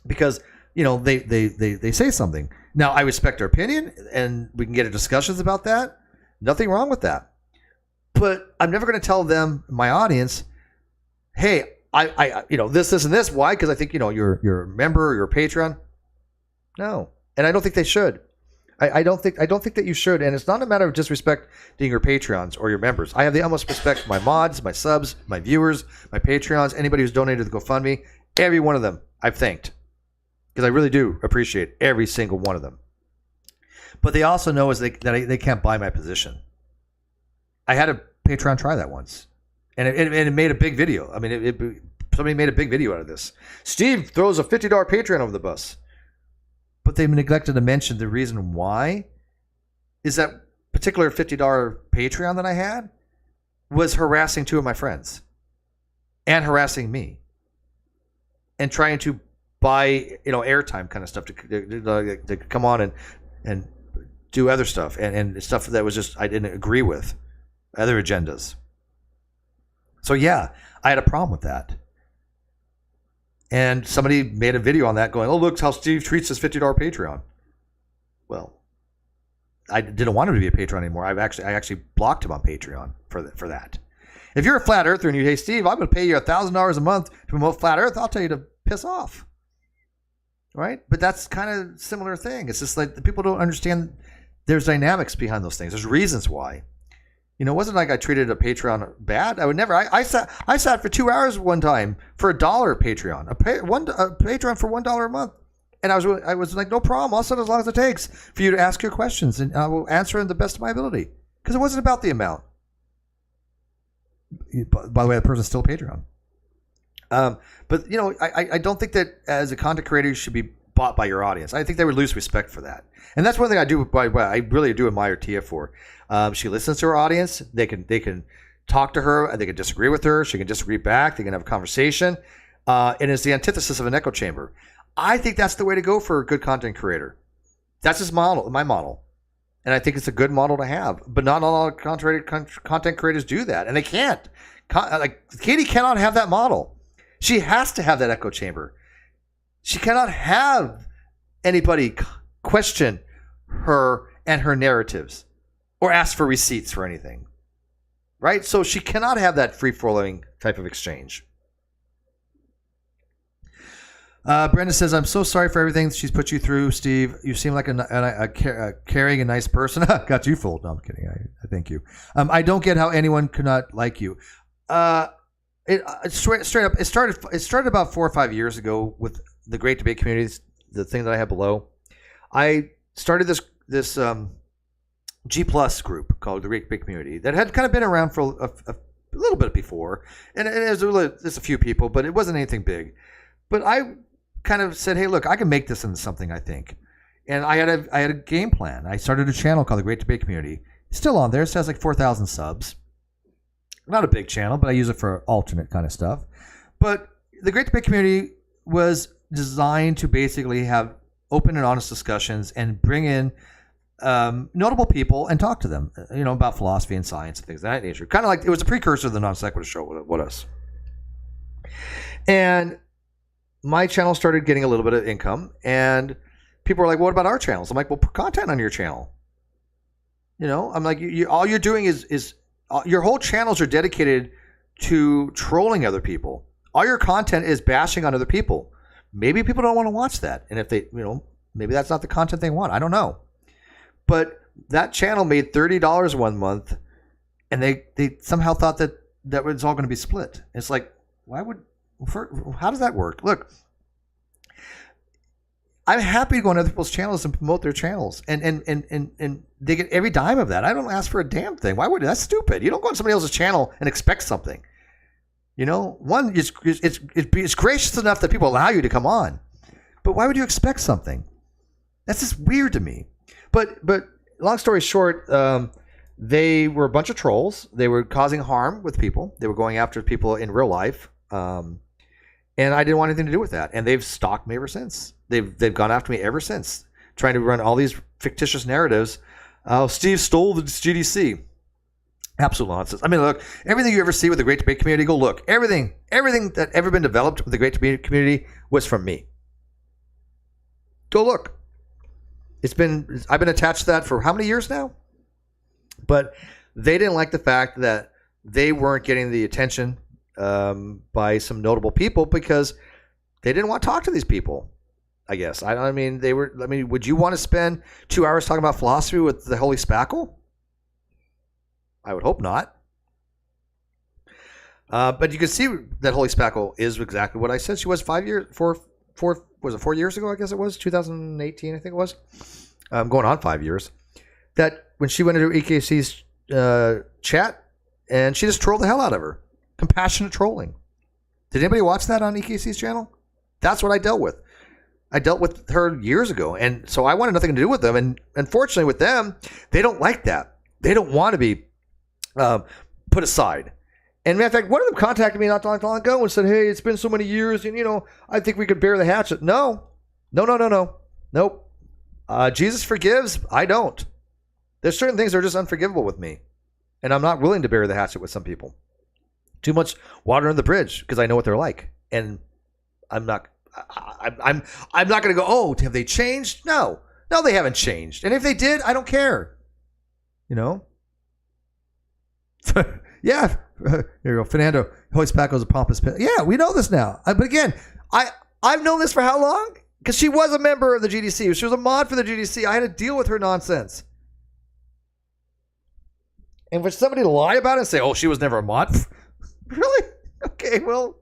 because, they say something. Now, I respect their opinion, and we can get into discussions about that. Nothing wrong with that. But I'm never going to tell them, my audience, hey, I this, and this. Why? Because I think, you're a member or you're a patron. No. And I don't think they should. I don't think that you should. And it's not a matter of disrespecting your patrons or your members. I have the utmost respect for my mods, my subs, my viewers, my patreons, anybody who's donated to the GoFundMe. Every one of them I've thanked, because I really do appreciate every single one of them. But they also know that they can't buy my position. I had a Patreon try that once, and it made a big video. I mean, somebody made a big video out of this. Steve throws a $50 Patreon over the bus. But they neglected to mention the reason why is that particular $50 Patreon that I had was harassing two of my friends and harassing me and trying to buy, airtime kind of stuff to come on and do other stuff and stuff that was just, I didn't agree with, other agendas. So yeah, I had a problem with that. And somebody made a video on that going, oh, look how Steve treats his $50 Patreon. Well, I didn't want him to be a patron anymore. I actually blocked him on Patreon for that. If you're a flat earther and you, hey, Steve, I'm going to pay you $1,000 a month to promote flat earth, I'll tell you to piss off. Right? But that's kind of a similar thing. It's just like the people don't understand there's dynamics behind those things. There's reasons why. It wasn't like I treated a Patreon bad. I would never. I sat for 2 hours one time for $1 Patreon, a Patreon for $1 a month, and I was like, no problem. I'll sit as long as it takes for you to ask your questions, and I will answer in the best of my ability, because it wasn't about the amount. By the way, the person's still a Patreon. But I don't think that as a content creator you should be bought by your audience. I think they would lose respect for that, and that's one thing I do. I really do admire Tia for. She listens to her audience. They can talk to her. They can disagree with her. She can disagree back. They can have a conversation. And it's the antithesis of an echo chamber. I think that's the way to go for a good content creator. That's my model. And I think it's a good model to have. But not all content creators do that. And they can't. Like Katie cannot have that model. She has to have that echo chamber. She cannot have anybody question her and her narratives or ask for receipts for anything. Right? So she cannot have that free-flowing type of exchange. Brenda says, I'm so sorry for everything she's put you through, Steve. You seem like a caring and nice person. Got you fooled. No, I'm kidding. I thank you. I don't get how anyone could not like you. Straight up, it started about 4 or 5 years ago with the Great Debate Communities, the thing that I have below. I started this G Plus group called the Great Debate Community that had kind of been around for a little bit before. And it was just a few people, but it wasn't anything big. But I kind of said, hey, look, I can make this into something, I think. And I had a game plan. I started a channel called the Great Debate Community. It's still on there. It has like 4,000 subs. Not a big channel, but I use it for alternate kind of stuff. But the Great Debate Community was designed to basically have open and honest discussions and bring in notable people and talk to them, about philosophy and science and things of that nature. Kind of like it was a precursor to the Non Sequitur show with us. And my channel started getting a little bit of income, and people were like, what about our channels? I'm like, well, put content on your channel. I'm like, all you're doing is your whole channels are dedicated to trolling other people. All your content is bashing on other people. Maybe people don't want to watch that. And if they, maybe that's not the content they want. I don't know. But that channel made $30 one month, and they somehow thought that was all going to be split. It's like, how does that work? Look, I'm happy to go on other people's channels and promote their channels, and they get every dime of that. I don't ask for a damn thing. Why would that's stupid? You don't go on somebody else's channel and expect something. One, it's gracious enough that people allow you to come on, but why would you expect something? That's just weird to me. But long story short, they were a bunch of trolls. They were causing harm with people. They were going after people in real life. And I didn't want anything to do with that. And they've stalked me ever since. They've gone after me ever since, trying to run all these fictitious narratives. Steve stole the GDC. Absolute nonsense. I mean, look, everything you ever see with the Great Debate Community, go look. Everything that ever been developed with the Great Debate Community was from me. Go look. I've been attached to that for how many years now? But they didn't like the fact that they weren't getting the attention by some notable people because they didn't want to talk to these people. I guess. Would you want to spend 2 hours talking about philosophy with the Holy Spackle? I would hope not. But you can see that Holy Spackle is exactly what I said she was 4 years ago? I guess it was 2018. I think it was. Going on 5 years. That when she went into EKC's chat and she just trolled the hell out of her. Compassionate trolling. Did anybody watch that on EKC's channel? That's what I dealt with. I dealt with her years ago, and so I wanted nothing to do with them. And unfortunately, with them, they don't like that. They don't want to be put aside. And matter of fact, one of them contacted me not long ago and said, "Hey, it's been so many years, and I think we could bear the hatchet." No. Nope. Jesus forgives. I don't. There's certain things that are just unforgivable with me, and I'm not willing to bear the hatchet with some people. Too much water on the bridge because I know what they're like, and I'm not going to go, oh, have they changed? No, they haven't changed. And if they did, I don't care. Yeah. Here you go. Fernando, Holy Spackle is a pompous pit. Yeah, we know this now. But again, I've known this for how long? Because she was a member of the GDC. She was a mod for the GDC. I had to deal with her nonsense. And for somebody to lie about it and say, oh, she was never a mod. Really? Okay, well,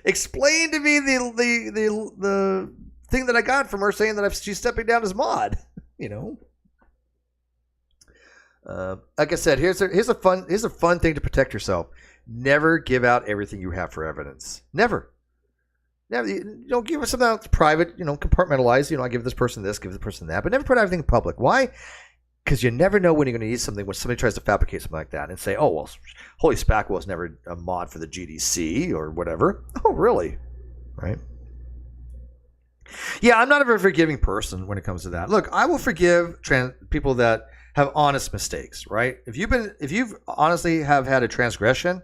explain to me the thing that I got from her saying that she's stepping down as mod. Like I said, here's a fun thing to protect yourself. Never give out everything you have for evidence. Never. Don't give something out private. Compartmentalize. I give this person this, give this person that, but never put everything public. Why? Because you never know when you're going to need something when somebody tries to fabricate something like that and say, oh, well, Holy Spackle was never a mod for the GDC or whatever. Oh, really? Right? Yeah, I'm not a very forgiving person when it comes to that. Look, I will forgive people that have honest mistakes, right? If you've honestly have had a transgression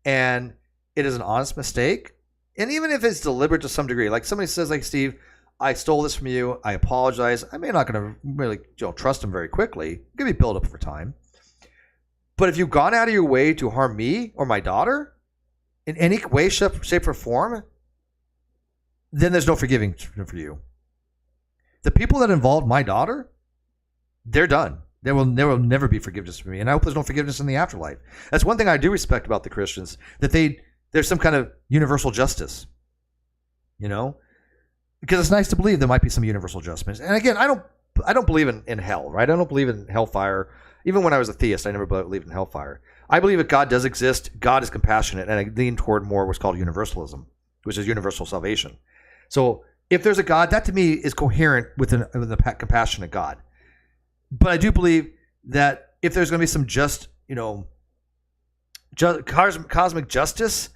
and it is an honest mistake, and even if it's deliberate to some degree, like somebody says, like, Steve, I stole this from you, I apologize. I may not going to really trust them very quickly. It can be built up over time. But if you've gone out of your way to harm me or my daughter in any way, shape, or form, then there's no forgiving for you. The people that involved my daughter, they're done. There will never be forgiveness for me. And I hope there's no forgiveness in the afterlife. That's one thing I do respect about the Christians, that there's some kind of universal justice. Because it's nice to believe there might be some universal justice. And again, I don't believe in hell, right? I don't believe in hellfire. Even when I was a theist, I never believed in hellfire. I believe that God does exist. God is compassionate, and I lean toward more what's called universalism, which is universal salvation. So if there's a God, that to me is coherent with a compassionate God. But I do believe that if there's going to be some cosmic justice,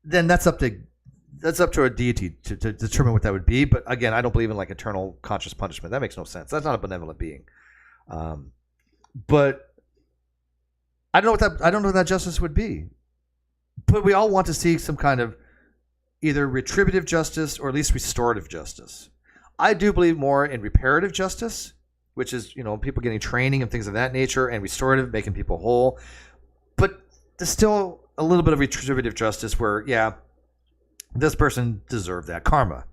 then that's up to a deity to determine what that would be. But again, I don't believe in like eternal conscious punishment. That makes no sense. That's not a benevolent being. But I don't know what that justice would be. But we all want to see some kind of either retributive justice or at least restorative justice. I do believe more in reparative justice, which is, people getting training and things of that nature, and restorative, making people whole. But there's still a little bit of retributive justice where, yeah, this person deserved that karma.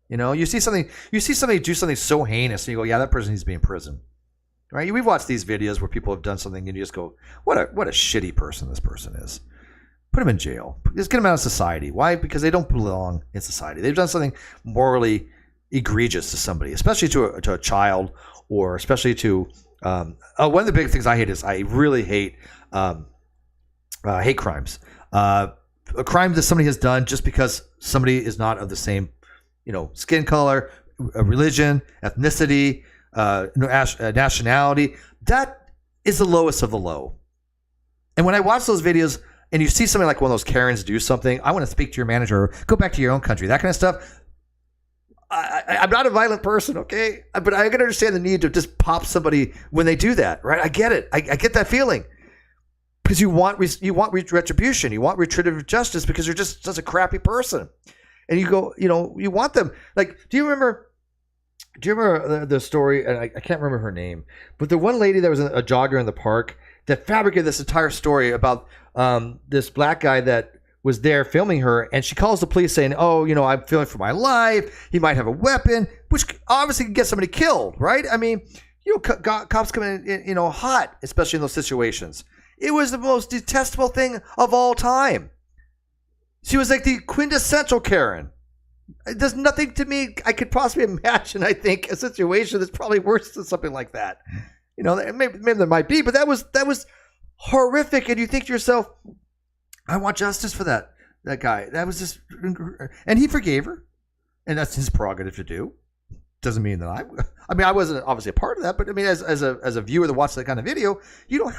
You see somebody do something so heinous, and you go, yeah, that person needs to be in prison. Right? We've watched these videos where people have done something, and you just go, what a shitty person this person is. Put them in jail. Just get them out of society. Why? Because they don't belong in society. They've done something morally egregious to somebody, especially to a child, or especially to one of the big things I hate is I really hate hate crimes. A crime that somebody has done just because somebody is not of the same, skin color, religion, ethnicity, nationality. That is the lowest of the low. And when I watch those videos and you see somebody like one of those Karens do something, I want to speak to your manager, go back to your own country, that kind of stuff. I'm not a violent person, okay? But I can understand the need to just pop somebody when they do that, right? I get it. I get that feeling. Because you want retribution. You want retributive justice because you're just such a crappy person. And you go, you want them. Like, do you remember the story? And I can't remember her name. But the one lady that was a jogger in the park that fabricated this entire story about this black guy that was there filming her, and she calls the police saying, oh, I'm feeling for my life. He might have a weapon, which obviously can get somebody killed, right? I mean, cops come in, hot, especially in those situations. It was the most detestable thing of all time. She was like the quintessential Karen. There's nothing to me I could possibly imagine, I think, a situation that's probably worse than something like that. Maybe there might be, but that was horrific. And you think to yourself, I want justice for that guy. That was just, and he forgave her, and that's his prerogative to do. Doesn't mean that I wasn't obviously a part of that, but I mean, as a viewer that watches that kind of video, you don't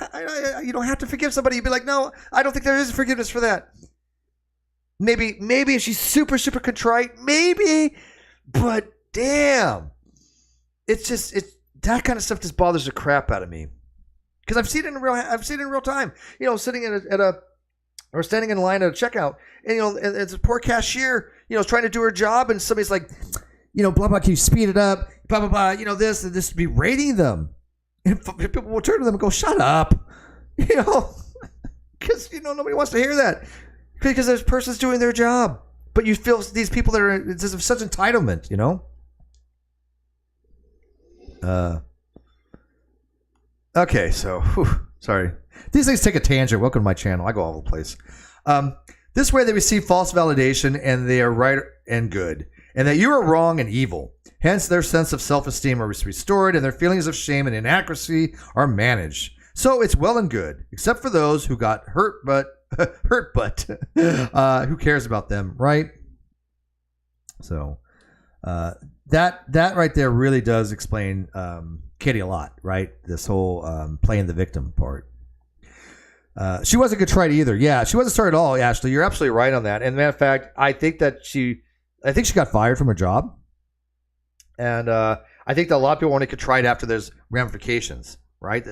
have to forgive somebody. You'd be like, no, I don't think there is forgiveness for that. Maybe if she's super, super contrite, maybe, but damn, it's that kind of stuff just bothers the crap out of me, because I've seen it in real time. Sitting or standing in line at a checkout, and it's a poor cashier, trying to do her job, and somebody's like, blah blah, can you speed it up, blah blah blah, this berating them, and people will turn to them and go, shut up, because nobody wants to hear that, because this person's doing their job, but you feel these people that are just such entitlement, Okay, so sorry. These things take a tangent. Welcome to my channel. I go all over the place. This way they receive false validation, and they are right and good, and that you are wrong and evil. Hence, their sense of self-esteem are restored, and their feelings of shame and inaccuracy are managed. So it's well and good, except for those who got hurt, but who cares about them, right? So that right there really does explain Katie a lot, right? This whole playing the victim part. She wasn't contrite either. Yeah, she wasn't sorry at all, Ashley. You're absolutely right on that. And matter of fact, I think she got fired from her job. And I think that a lot of people want to contrite after there's ramifications. right?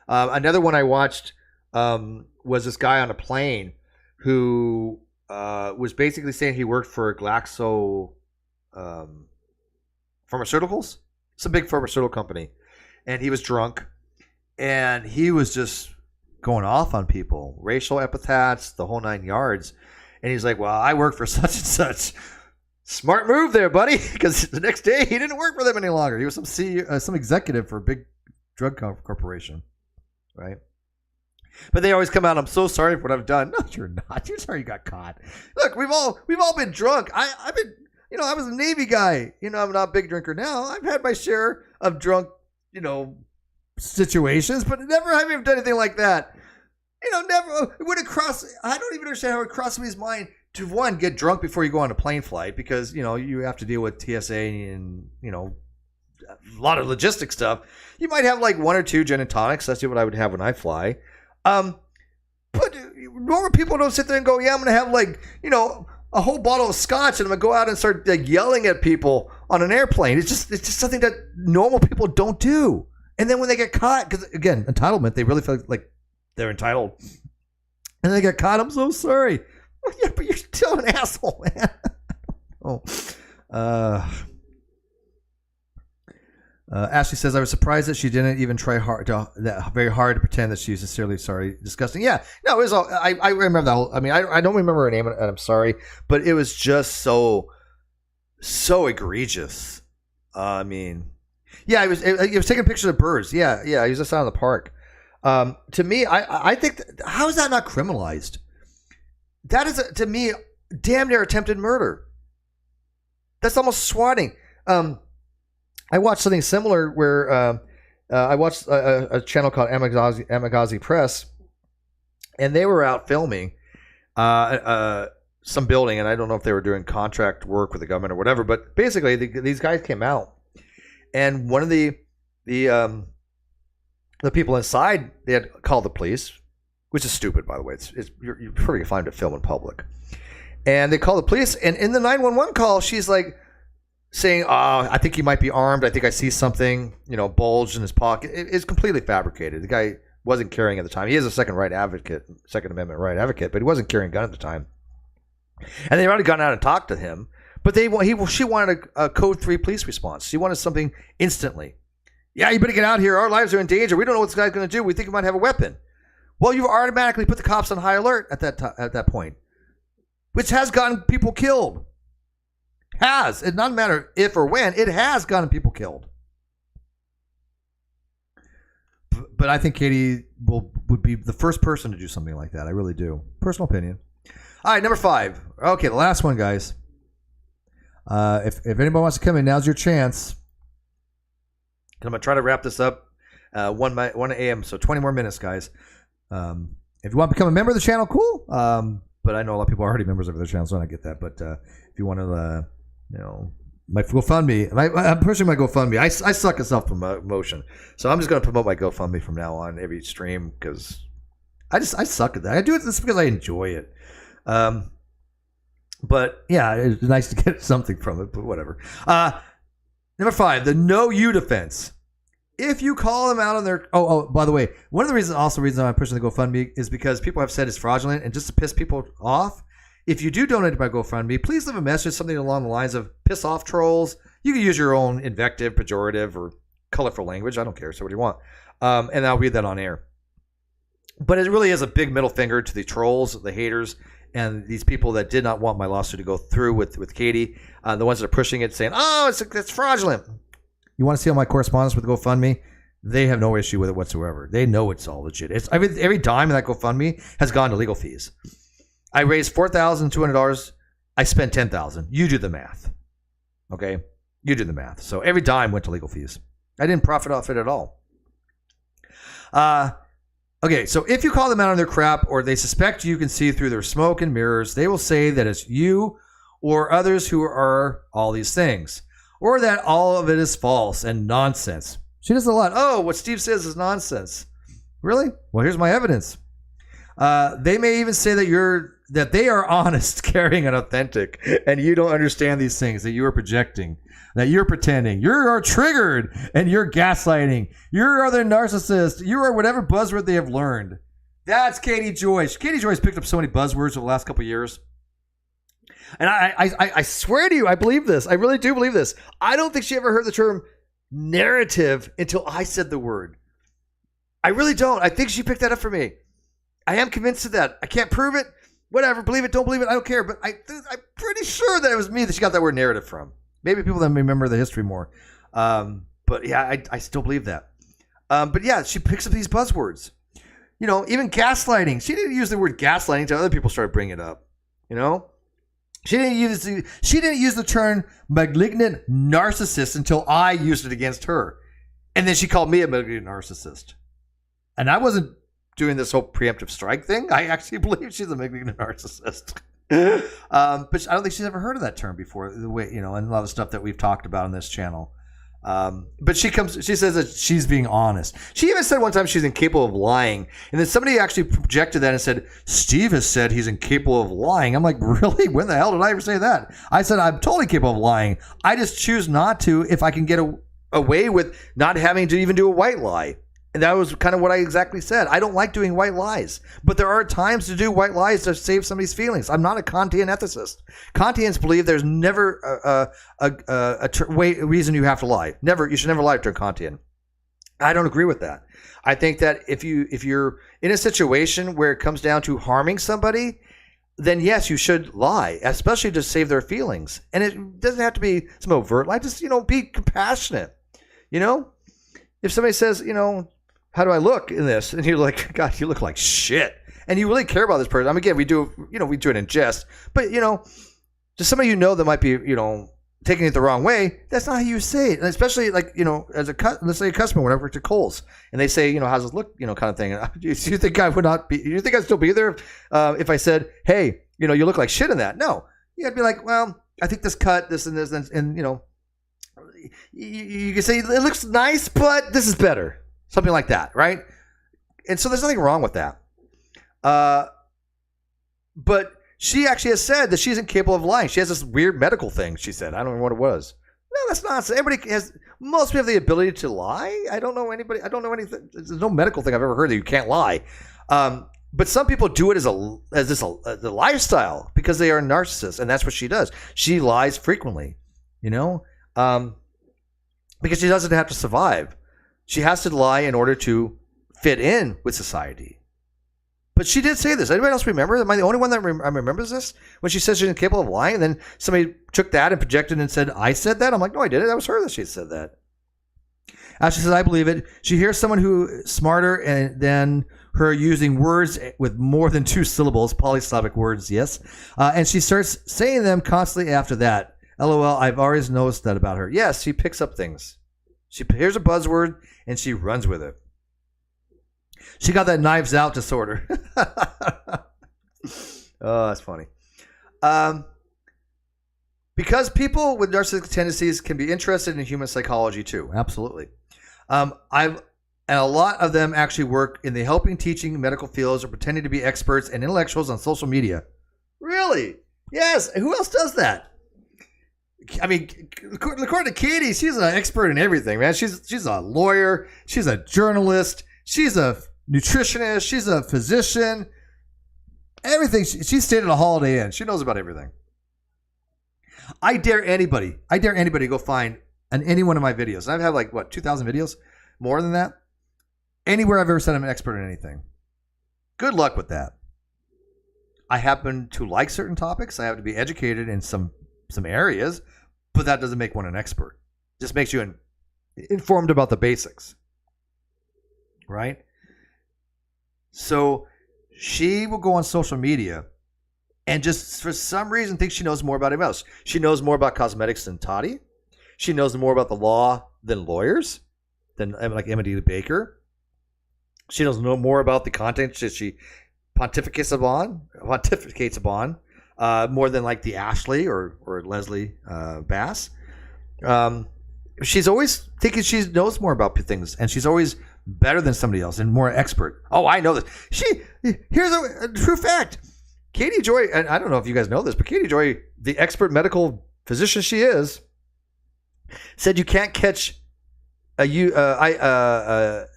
Another one I watched was this guy on a plane who was basically saying he worked for Glaxo Pharmaceuticals, some big pharmaceutical company, and he was drunk, and he was just going off on people, racial epithets, the whole 9 yards. And he's like, well, I work for such and such. Smart move there, buddy, because the next day he didn't work for them any longer. He was some CEO, some executive for a big drug corporation, right? But they always come out, I'm so sorry for what I've done. No, you're not. You're sorry you got caught. Look, we've all been drunk. I've been, I was a Navy guy. I'm not a big drinker now. I've had my share of drunk, situations, but never have I done anything like that. Never. It wouldn't cross. I don't even understand how it crossed his mind to, one, get drunk before you go on a plane flight, because you have to deal with TSA and a lot of logistic stuff. You might have like 1 or 2 gin and tonics. That's what I would have when I fly. But normal people don't sit there and go, yeah, I'm going to have like, a whole bottle of scotch and I'm going to go out and start like yelling at people on an airplane. It's just something that normal people don't do. And then when they get caught, because again, entitlement, they really feel like they're entitled. And they get caught, I'm so sorry. Well, yeah, but you're still an asshole, man. Ashley says, I was surprised that she didn't even try very hard to pretend that she was sincerely sorry. Disgusting. Yeah, no, it was all, I remember that whole, I don't remember her name, and I'm sorry, but it was just so egregious. Yeah, he was taking pictures of birds. Yeah, he was just out in the park. To me, I think, how is that not criminalized? That is, to me, damn near attempted murder. That's almost swatting. I watched something similar where I watched a channel called Amagazi Press, and they were out filming some building, and I don't know if they were doing contract work with the government or whatever, but basically these guys came out, and one of the people inside, they had called the police, which is stupid, by the way. You're perfectly fine to film in public, and they called the police, and in the 911 call, she's like, saying, I think he might be armed. I think I see something, bulged in his pocket. It's completely fabricated. The guy wasn't carrying at the time. He is a Second Amendment right advocate, but he wasn't carrying a gun at the time. And they've already gone out and talked to him, but she wanted a Code 3 police response. She wanted something instantly. Yeah, you better get out here. Our lives are in danger. We don't know what this guy's going to do. We think he might have a weapon. Well, you've automatically put the cops on high alert at that point, which has gotten people killed. It doesn't matter if or when, it has gotten people killed. But I think Katie would be the first person to do something like that. I really do. Personal opinion. All right, number 5. Okay, the last one, guys. If anybody wants to come in, now's your chance. And I'm going to try to wrap this up 1 a.m., so 20 more minutes, guys. If you want to become a member of the channel, cool. But I know a lot of people are already members of the channel, so I get that. But if you want to... my GoFundMe. I'm pushing my GoFundMe. I suck at self-promotion, so I'm just going to promote my GoFundMe from now on every stream, because I suck at that. I do it just because I enjoy it. But yeah, it's nice to get something from it. But whatever. Number 5, the no you defense. If you call them out on their by the way, one of the reasons I'm pushing the GoFundMe is because people have said it's fraudulent, and just to piss people off. If you do donate to my GoFundMe, please leave a message, something along the lines of piss off trolls. You can use your own invective, pejorative, or colorful language. I don't care. So what do you want? And I'll read that on air. But it really is a big middle finger to the trolls, the haters, and these people that did not want my lawsuit to go through with Katie. The ones that are pushing it, saying, it's fraudulent. You want to see all my correspondence with GoFundMe? They have no issue with it whatsoever. They know it's all legit. Every dime in that GoFundMe has gone to legal fees. I raised $4,200. I spent $10,000. You do the math. Okay? You do the math. So every dime went to legal fees. I didn't profit off it at all. Okay, so if you call them out on their crap, or they suspect you can see through their smoke and mirrors, they will say that it's you or others who are all these things, or that all of it is false and nonsense. She does a lot. Oh, what Steve says is nonsense. Really? Well, here's my evidence. They may even say that that they are honest, caring, and authentic, and you don't understand these things, that you are projecting, that you're pretending, you are triggered, and you're gaslighting, you are the narcissist, you are whatever buzzword they have learned. That's Katie Joy. Katie Joy's picked up so many buzzwords over the last couple of years. And I swear to you, I believe this. I really do believe this. I don't think she ever heard the term narrative until I said the word. I really don't. I think she picked that up for me. I am convinced of that. I can't prove it. Whatever. Believe it. Don't believe it. I don't care. But I'm pretty sure that it was me that she got that word narrative from. Maybe people that remember the history more. But yeah, I still believe that. But yeah, she picks up these buzzwords. You know, even gaslighting. She didn't use the word gaslighting until other people started bringing it up. You know? She didn't use the term malignant narcissist until I used it against her. And then she called me a malignant narcissist. And I wasn't doing this whole preemptive strike thing. I actually believe she's a malignant narcissist. But I don't think she's ever heard of that term before, the way, you know, and a lot of stuff that we've talked about on this channel. But she says that she's being honest. She even said one time she's incapable of lying. And then somebody actually projected that and said, Steve has said he's incapable of lying. I'm like, really? When the hell did I ever say that? I said, I'm totally capable of lying. I just choose not to if I can get away with not having to even do a white lie. And that was kind of what I exactly said. I don't like doing white lies, but there are times to do white lies to save somebody's feelings. I'm not a Kantian ethicist. Kantians believe there's never a reason you have to lie. Never, you should never lie to a Kantian. I don't agree with that. I think that if you're in a situation where it comes down to harming somebody, then yes, you should lie, especially to save their feelings. And it doesn't have to be some overt lie. Just, be compassionate. If somebody says, how do I look in this? And you're like, God, you look like shit. And you really care about this person. I mean, again, we do it in jest. But, just somebody that might be, taking it the wrong way, that's not how you say it. And especially like, as let's say a customer, whenever to Kohl's, and they say, how's this look, kind of thing. Do you think I would not be, you think I'd still be there if I said, hey, you look like shit in that? No. You'd be like, well, I think this cut, this and this, and you can say it looks nice, but this is better. Something like that, right? And so there's nothing wrong with that. But she actually has said that she's incapable of lying. She has this weird medical thing, she said. I don't know what it was. No, that's nonsense. Most people have the ability to lie. I don't know anything. There's no medical thing I've ever heard that you can't lie. But some people do it as a lifestyle because they are narcissists, and that's what she does. She lies frequently, because she doesn't have to survive. She has to lie in order to fit in with society. But she did say this. Anybody else remember? Am I the only one that remembers this? When she says she's incapable of lying, and then somebody took that and projected and said, I said that? I'm like, no, I didn't. That was her that she said that. She says, I believe it. She hears someone who is smarter than her using words with more than 2 syllables, polysyllabic words, yes. And she starts saying them constantly after that. LOL, I've always noticed that about her. Yes, she picks up things. She hears a buzzword and she runs with it. She got that Knives Out disorder. Oh, that's funny. Because people with narcissistic tendencies can be interested in human psychology too. Absolutely. And a lot of them actually work in the helping, teaching, medical fields, or pretending to be experts and intellectuals on social media. Really? Yes. Who else does that? I mean, according to Katie, she's an expert in everything, man. She's a lawyer. She's a journalist. She's a nutritionist. She's a physician. Everything. She stayed at a Holiday Inn. She knows about everything. I dare anybody to go find any one of my videos. I've had 2,000 videos? More than that? Anywhere I've ever said I'm an expert in anything. Good luck with that. I happen to like certain topics. I have to be educated in some areas, but that doesn't make one an expert. It just makes you informed about the basics. Right? So she will go on social media and just for some reason think she knows more about everyone else. She knows more about cosmetics than Toddy. She knows more about the law than lawyers, than like Emily Baker. She knows no more about the content that she pontificates upon, more than like the Ashley or Leslie Bass. She's always thinking she knows more about things, and she's always better than somebody else and more expert. Oh, I know this. Here's a true fact. Katie Joy, and I don't know if you guys know this, but Katie Joy, the expert medical physician she is, said you can't catch a urinary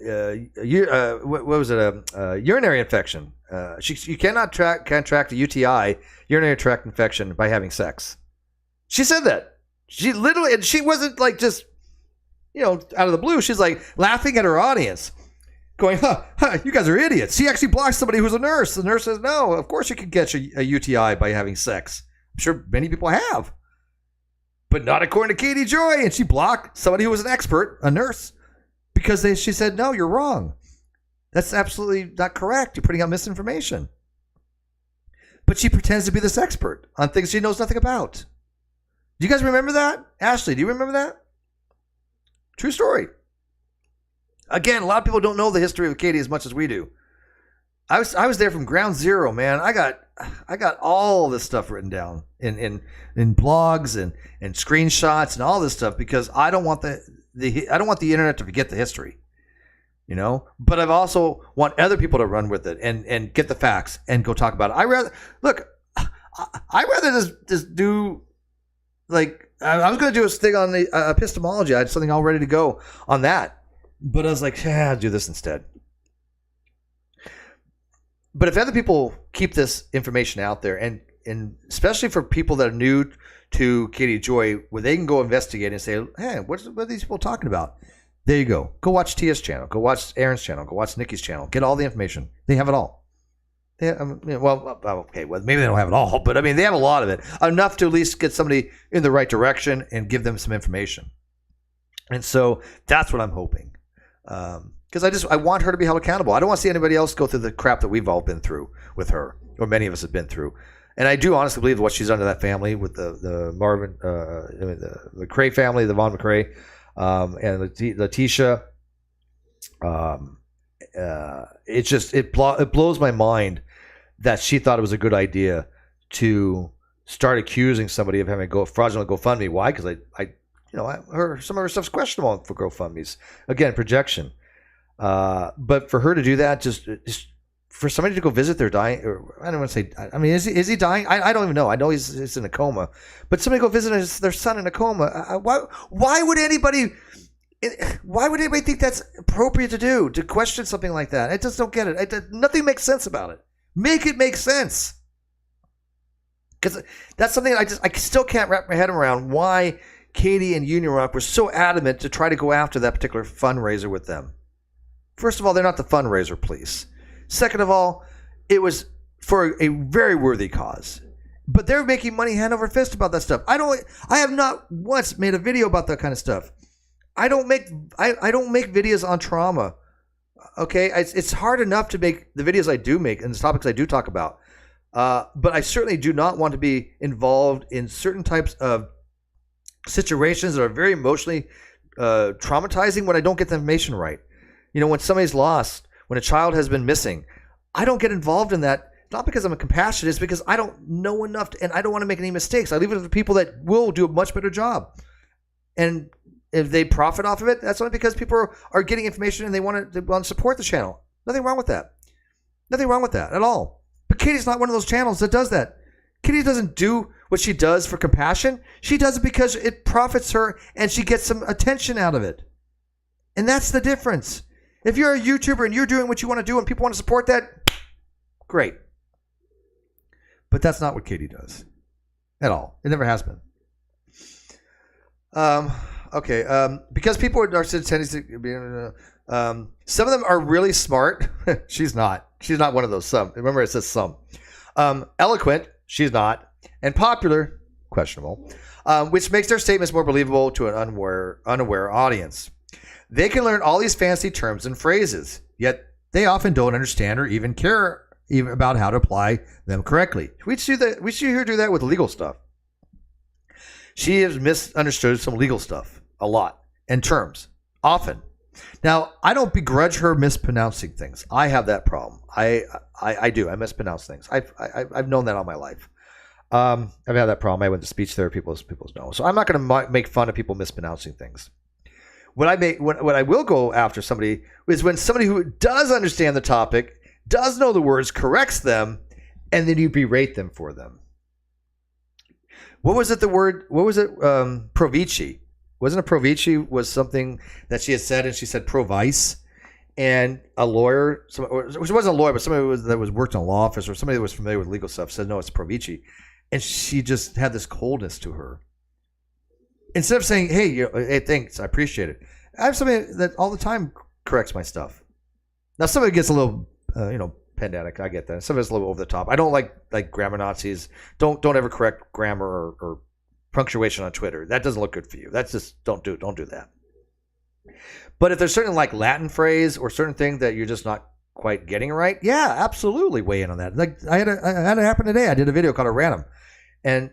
infection. You cannot contract a UTI, urinary tract infection, by having sex. She said that. She literally, and she wasn't like just, out of the blue. She's like laughing at her audience, going, you guys are idiots. She actually blocked somebody who's a nurse. The nurse says, no, of course you can catch a UTI by having sex. I'm sure many people have. But not according to Katie Joy. And she blocked somebody who was an expert, a nurse, because she said, no, you're wrong. That's absolutely not correct. You're putting out misinformation. But she pretends to be this expert on things she knows nothing about. Do you guys remember that? Ashley, do you remember that? True story. Again, a lot of people don't know the history of Katie as much as we do. I was there from ground zero, man. I got all this stuff written down in blogs and screenshots and all this stuff because I don't want I don't want the internet to forget the history. But I also want other people to run with it and get the facts and go talk about it. I'd rather just do, like, I was going to do a thing on the epistemology. I had something all ready to go on that. But I was like, I'll do this instead. But if other people keep this information out there, and especially for people that are new to Katie Joy, where they can go investigate and say, hey, what are these people talking about? There you go. Go watch Tia's channel. Go watch Aaron's channel. Go watch Nikki's channel. Get all the information. They have it all. Maybe they don't have it all, but they have a lot of it. Enough to at least get somebody in the right direction and give them some information. And so that's what I'm hoping. Because I want her to be held accountable. I don't want to see anybody else go through the crap that we've all been through with her, or many of us have been through. And I do honestly believe what she's done to that family with the Marvin, the McRae family, the Von McRae, and Letitia. It blows my mind that she thought it was a good idea to start accusing somebody of having fraudulent GoFundMe. Why? Because some of her stuff's questionable for GoFundMes. Again, projection. But for her to do that, just for somebody to go visit their dying, or I don't want to say, is he dying? I don't even know. I know he's in a coma, but somebody go visit their son in a coma. Why would anybody think that's appropriate to do, to question something like that? I just don't get it. Nothing makes sense about it. Make it make sense. Because that's something I still can't wrap my head around, why Katie and Union Rock were so adamant to try to go after that particular fundraiser with them. First of all, they're not the fundraiser, please. Second of all, it was for a very worthy cause. But they're making money hand over fist about that stuff. I have not once made a video about that kind of stuff. I don't make videos on trauma. Okay, it's hard enough to make the videos I do make and the topics I do talk about. But I certainly do not want to be involved in certain types of situations that are very emotionally traumatizing when I don't get the information right. When somebody's lost, when a child has been missing, I don't get involved in that, not because I'm a compassionate, it's because I don't know enough and I don't want to make any mistakes. I leave it to the people that will do a much better job. And if they profit off of it, that's only because people are getting information and they want to support the channel. Nothing wrong with that. Nothing wrong with that at all. But Katie's not one of those channels that does that. Katie doesn't do what she does for compassion. She does it because it profits her and she gets some attention out of it. And that's the difference. If you're a YouTuber and you're doing what you want to do and people want to support that, great. But that's not what Katie does at all. It never has been. Because people are narcissistic, some of them are really smart. She's not one of those. Some. Remember, it says some. Eloquent, she's not. And popular, questionable, which makes their statements more believable to an unaware audience. They can learn all these fancy terms and phrases, yet they often don't understand or even care about how to apply them correctly. We see her do that with legal stuff. She has misunderstood some legal stuff a lot, and terms, often. Now, I don't begrudge her mispronouncing things. I have that problem. I do. I mispronounce things. I've known that all my life. I've had that problem. I went to speech therapy. People know. So I'm not going to make fun of people mispronouncing things. What I will go after somebody is when somebody who does understand the topic, does know the words, corrects them, and then you berate them for them. What was it? What was it? Provici. Wasn't it Provici was something that she had said, and she said provice, and a lawyer, which wasn't a lawyer, but somebody that was worked in a law office or somebody that was familiar with legal stuff said, no, it's Provici, and she just had this coldness to her. Instead of saying, hey, thanks, I appreciate it. I have somebody that all the time corrects my stuff. Now, somebody gets a little, pedantic. I get that. Some of it's a little over the top. I don't like grammar Nazis. Don't ever correct grammar or punctuation on Twitter. That doesn't look good for you. That's just don't do that. But if there's certain like Latin phrase or certain thing that you're just not quite getting right, yeah, absolutely weigh in on that. Like I had it happen today. I did a video called Erratum, and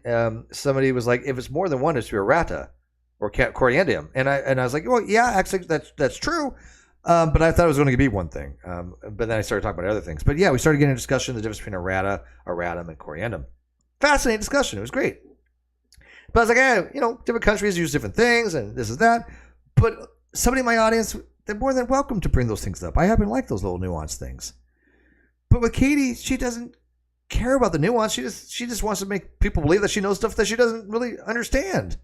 somebody was like, if it's more than one, it's errata or coriandium, and I was like, well, yeah, actually that's true. But I thought it was going to be one thing. But then I started talking about other things. But yeah, we started getting a discussion the difference between errata, erratum, and coriandum. Fascinating discussion. It was great. But I was like, different countries use different things, and this is that. But somebody in my audience, they're more than welcome to bring those things up. I happen to like those little nuanced things. But with Katie, she doesn't care about the nuance. She just wants to make people believe that she knows stuff that she doesn't really understand.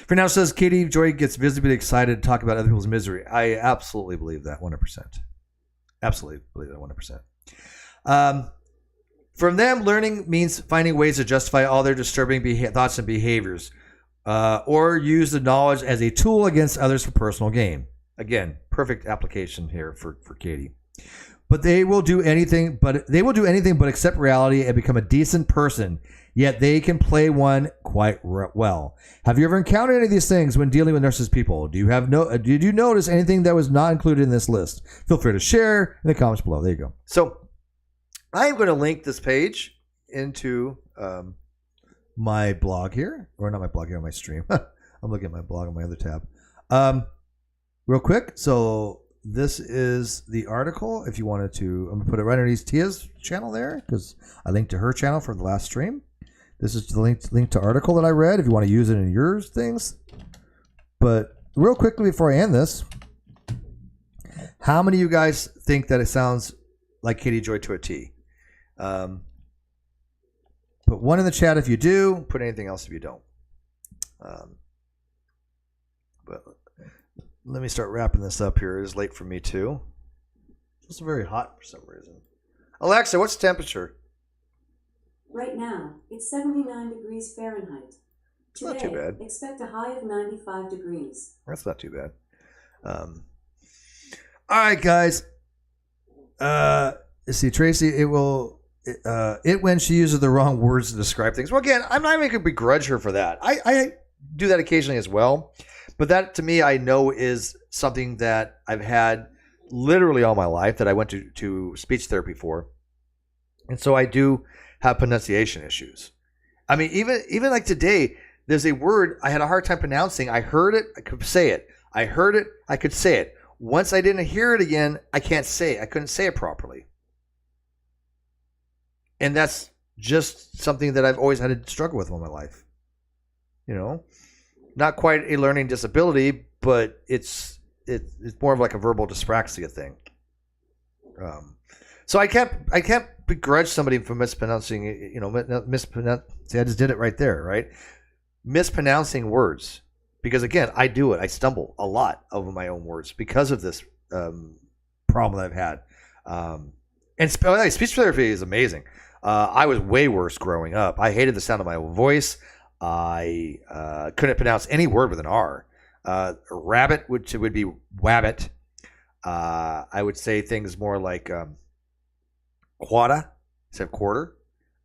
For now, says Katie Joy gets visibly excited to talk about other people's misery. I absolutely believe that 100%. Absolutely believe that 100%. From them, learning means finding ways to justify all their disturbing thoughts and behaviors, or use the knowledge as a tool against others for personal gain. Again, perfect application here for Katie. But they will do anything but accept reality and become a decent person. Yet they can play one quite well. Have you ever encountered any of these things when dealing with narcissist people? Did you notice anything that was not included in this list? Feel free to share in the comments below. There you go. So I am going to link this page into my blog here, or not my blog here, on my stream. I'm looking at my blog on my other tab. Real quick. So this is the article. If you wanted to, I'm going to put it right underneath Tia's channel there because I linked to her channel from the last stream. This is the link to article that I read if you want to use it in your things. But real quickly before I end this, how many of you guys think that it sounds like Katie Joy to a T? Put one in the chat if you do. Put anything else if you don't. But let me start wrapping this up here. It's late for me too. It's very hot for some reason. Alexa, what's the temperature? Right now, it's 79 degrees Fahrenheit. Today, not too bad. Expect a high of 95 degrees. That's not too bad. All right, guys. Let's see, Tracy, it when she uses the wrong words to describe things. Well, again, I'm not even going to begrudge her for that. I do that occasionally as well. But that, to me, I know is something that I've had literally all my life, that I went to speech therapy for. And so I do have pronunciation issues. I mean, even like today, there's a word I had a hard time pronouncing. I heard it, I could say it. I heard it, I could say it. Once I didn't hear it again, I couldn't say it properly. And that's just something that I've always had to struggle with all my life. Not quite a learning disability, but it's more of like a verbal dyspraxia thing. So I can't begrudge somebody for mispronouncing, see, I just did it right there, right? Mispronouncing words. Because again, I do it. I stumble a lot over my own words because of this problem that I've had. And speech therapy is amazing. I was way worse growing up. I hated the sound of my own voice. I couldn't pronounce any word with an R. Rabbit, which would be wabbit. I would say things more like quata instead of quarter.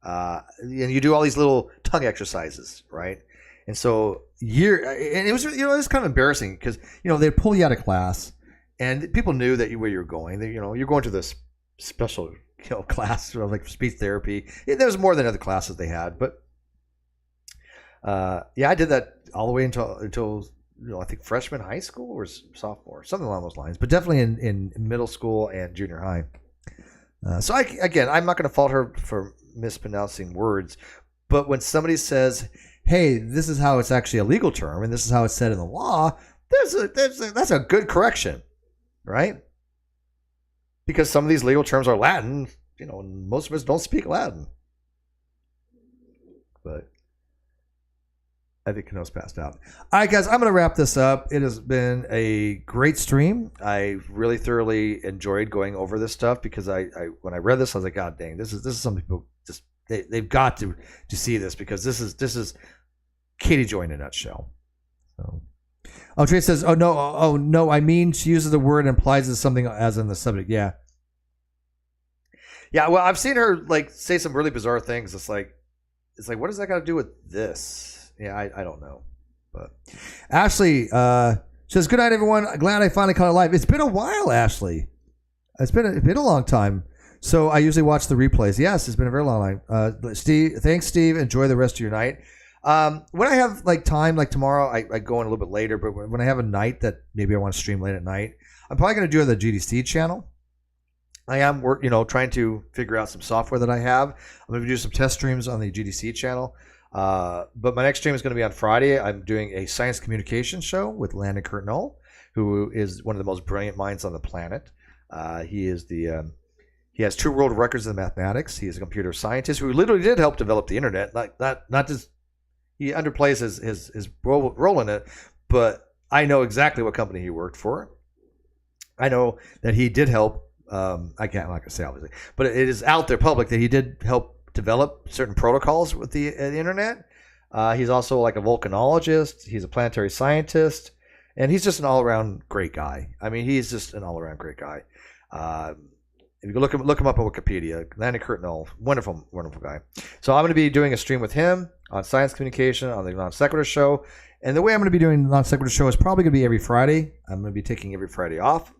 And you do all these little tongue exercises, right? And so and it was it was kind of embarrassing because they pull you out of class, and people knew that where you're going. You're going to this special class like speech therapy. There was more than other classes they had, but I did that all the way until I think freshman high school or sophomore, something along those lines. But definitely in middle school and junior high. So I'm not going to fault her for mispronouncing words, but when somebody says, "Hey, this is how it's actually a legal term, and this is how it's said in the law," that's a good correction, right? Because some of these legal terms are Latin, most of us don't speak Latin. But I think Kano's passed out. All right, guys, I'm going to wrap this up. It has been a great stream. I really thoroughly enjoyed going over this stuff because I when I read this, I was like, God dang, this is something people just they've got to see this because this is Katie Joy in a nutshell. So, Trey says, oh no, I mean she uses the word and implies it's something as in the subject. Yeah. Well, I've seen her like say some really bizarre things. It's like, what does that got to do with this? Yeah, I don't know. But Ashley says, good night, everyone. Glad I finally caught it live. It's been a while, Ashley. It's been a long time. So I usually watch the replays. Yes, it's been a very long time. Steve, thanks, Steve. Enjoy the rest of your night. When I have like time, like tomorrow, I go in a little bit later. But when I have a night that maybe I want to stream late at night, I'm probably going to do it on the GDC channel. I am trying to figure out some software that I have. I'm going to do some test streams on the GDC channel. But my next stream is going to be on Friday. I'm doing a science communication show with Landon Curtnell, who is one of the most brilliant minds on the planet. He has 2 world records in mathematics. He is a computer scientist who literally did help develop the internet. Not just he underplays his role in it, but I know exactly what company he worked for. I know that he did help. I'm not going to say obviously, but it is out there public that he did help develop certain protocols with the internet. He's also like a volcanologist. He's a planetary scientist, and he's just an all-around great guy. I mean, he's just an all-around great guy. If you look him up on Wikipedia, Landon Curtnell, wonderful guy. So I'm going to be doing a stream with him on science communication on the Non Sequitur show, and the way I'm going to be doing the Non Sequitur show is probably going to be every Friday. I'm going to be taking every Friday off,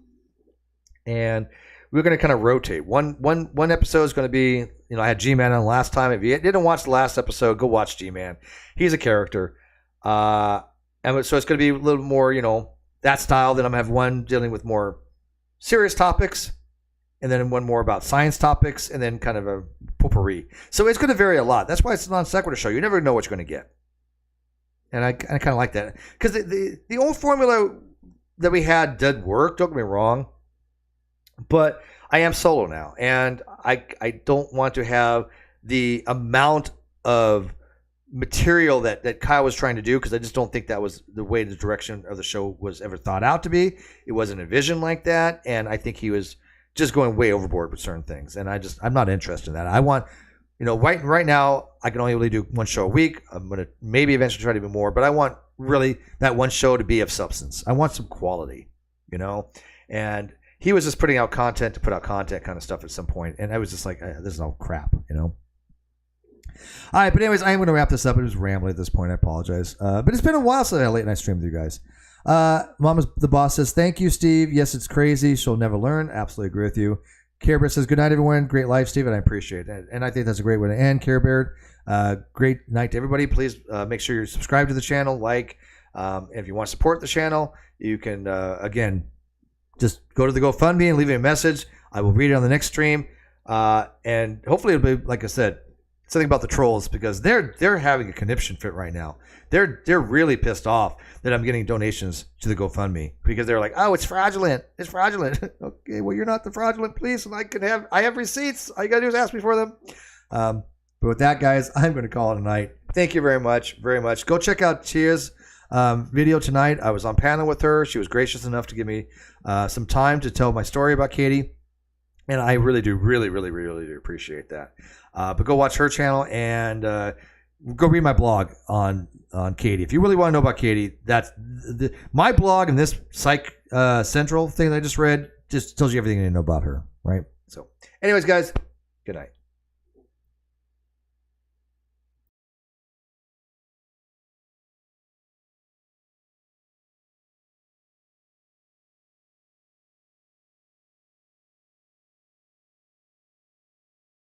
and we're going to kind of rotate. One episode is going to be, I had G-Man on last time. If you didn't watch the last episode, go watch G-Man. He's a character. And so it's going to be a little more, that style. Then I'm going to have one dealing with more serious topics, and then one more about science topics, and then kind of a potpourri. So it's going to vary a lot. That's why it's a Non Sequitur show. You never know what you're going to get. And I kind of like that. Because the old formula that we had did work, don't get me wrong. But I am solo now, and I don't want to have the amount of material that Kyle was trying to do, because I just don't think that was the way the direction of the show was ever thought out to be. It wasn't envisioned like that, and I think he was just going way overboard with certain things, and I'm not interested in that. I want, right now I can only really do one show a week. I'm going to maybe eventually try to do more, but I want really that one show to be of substance. I want some quality, and he was just putting out content to put out content kind of stuff at some point. And I was just like, this is all crap, All right, but anyways, I am going to wrap this up. It was rambling at this point. I apologize. But it's been a while since I had a late night stream with you guys. Mama's the boss says, thank you, Steve. Yes, it's crazy. She'll never learn. Absolutely agree with you. Care Bear says, good night, everyone. Great life, Steve. And I appreciate it. And I think that's a great way to end, Care Bear. Great night to everybody. Please make sure you're subscribed to the channel. If you want to support the channel, you can, again, just go to the GoFundMe and leave me a message. I will read it on the next stream. And hopefully it'll be, like I said, something about the trolls, because they're having a conniption fit right now. They're really pissed off that I'm getting donations to the GoFundMe, because they're like, oh, it's fraudulent. It's fraudulent. Okay, well, you're not the fraudulent police, and I have receipts. All you got to do is ask me for them. But with that, guys, I'm going to call it a night. Thank you very much, very much. Go check out Chia's video tonight. I was on panel with her. She was gracious enough to give me some time to tell my story about Katie, and I really do appreciate that. But go watch her channel, and go read my blog on Katie. If you really want to know about Katie, that's my blog, and this Psych Central thing that I just read just tells you everything you need to know about her, right? So anyways, guys, good night.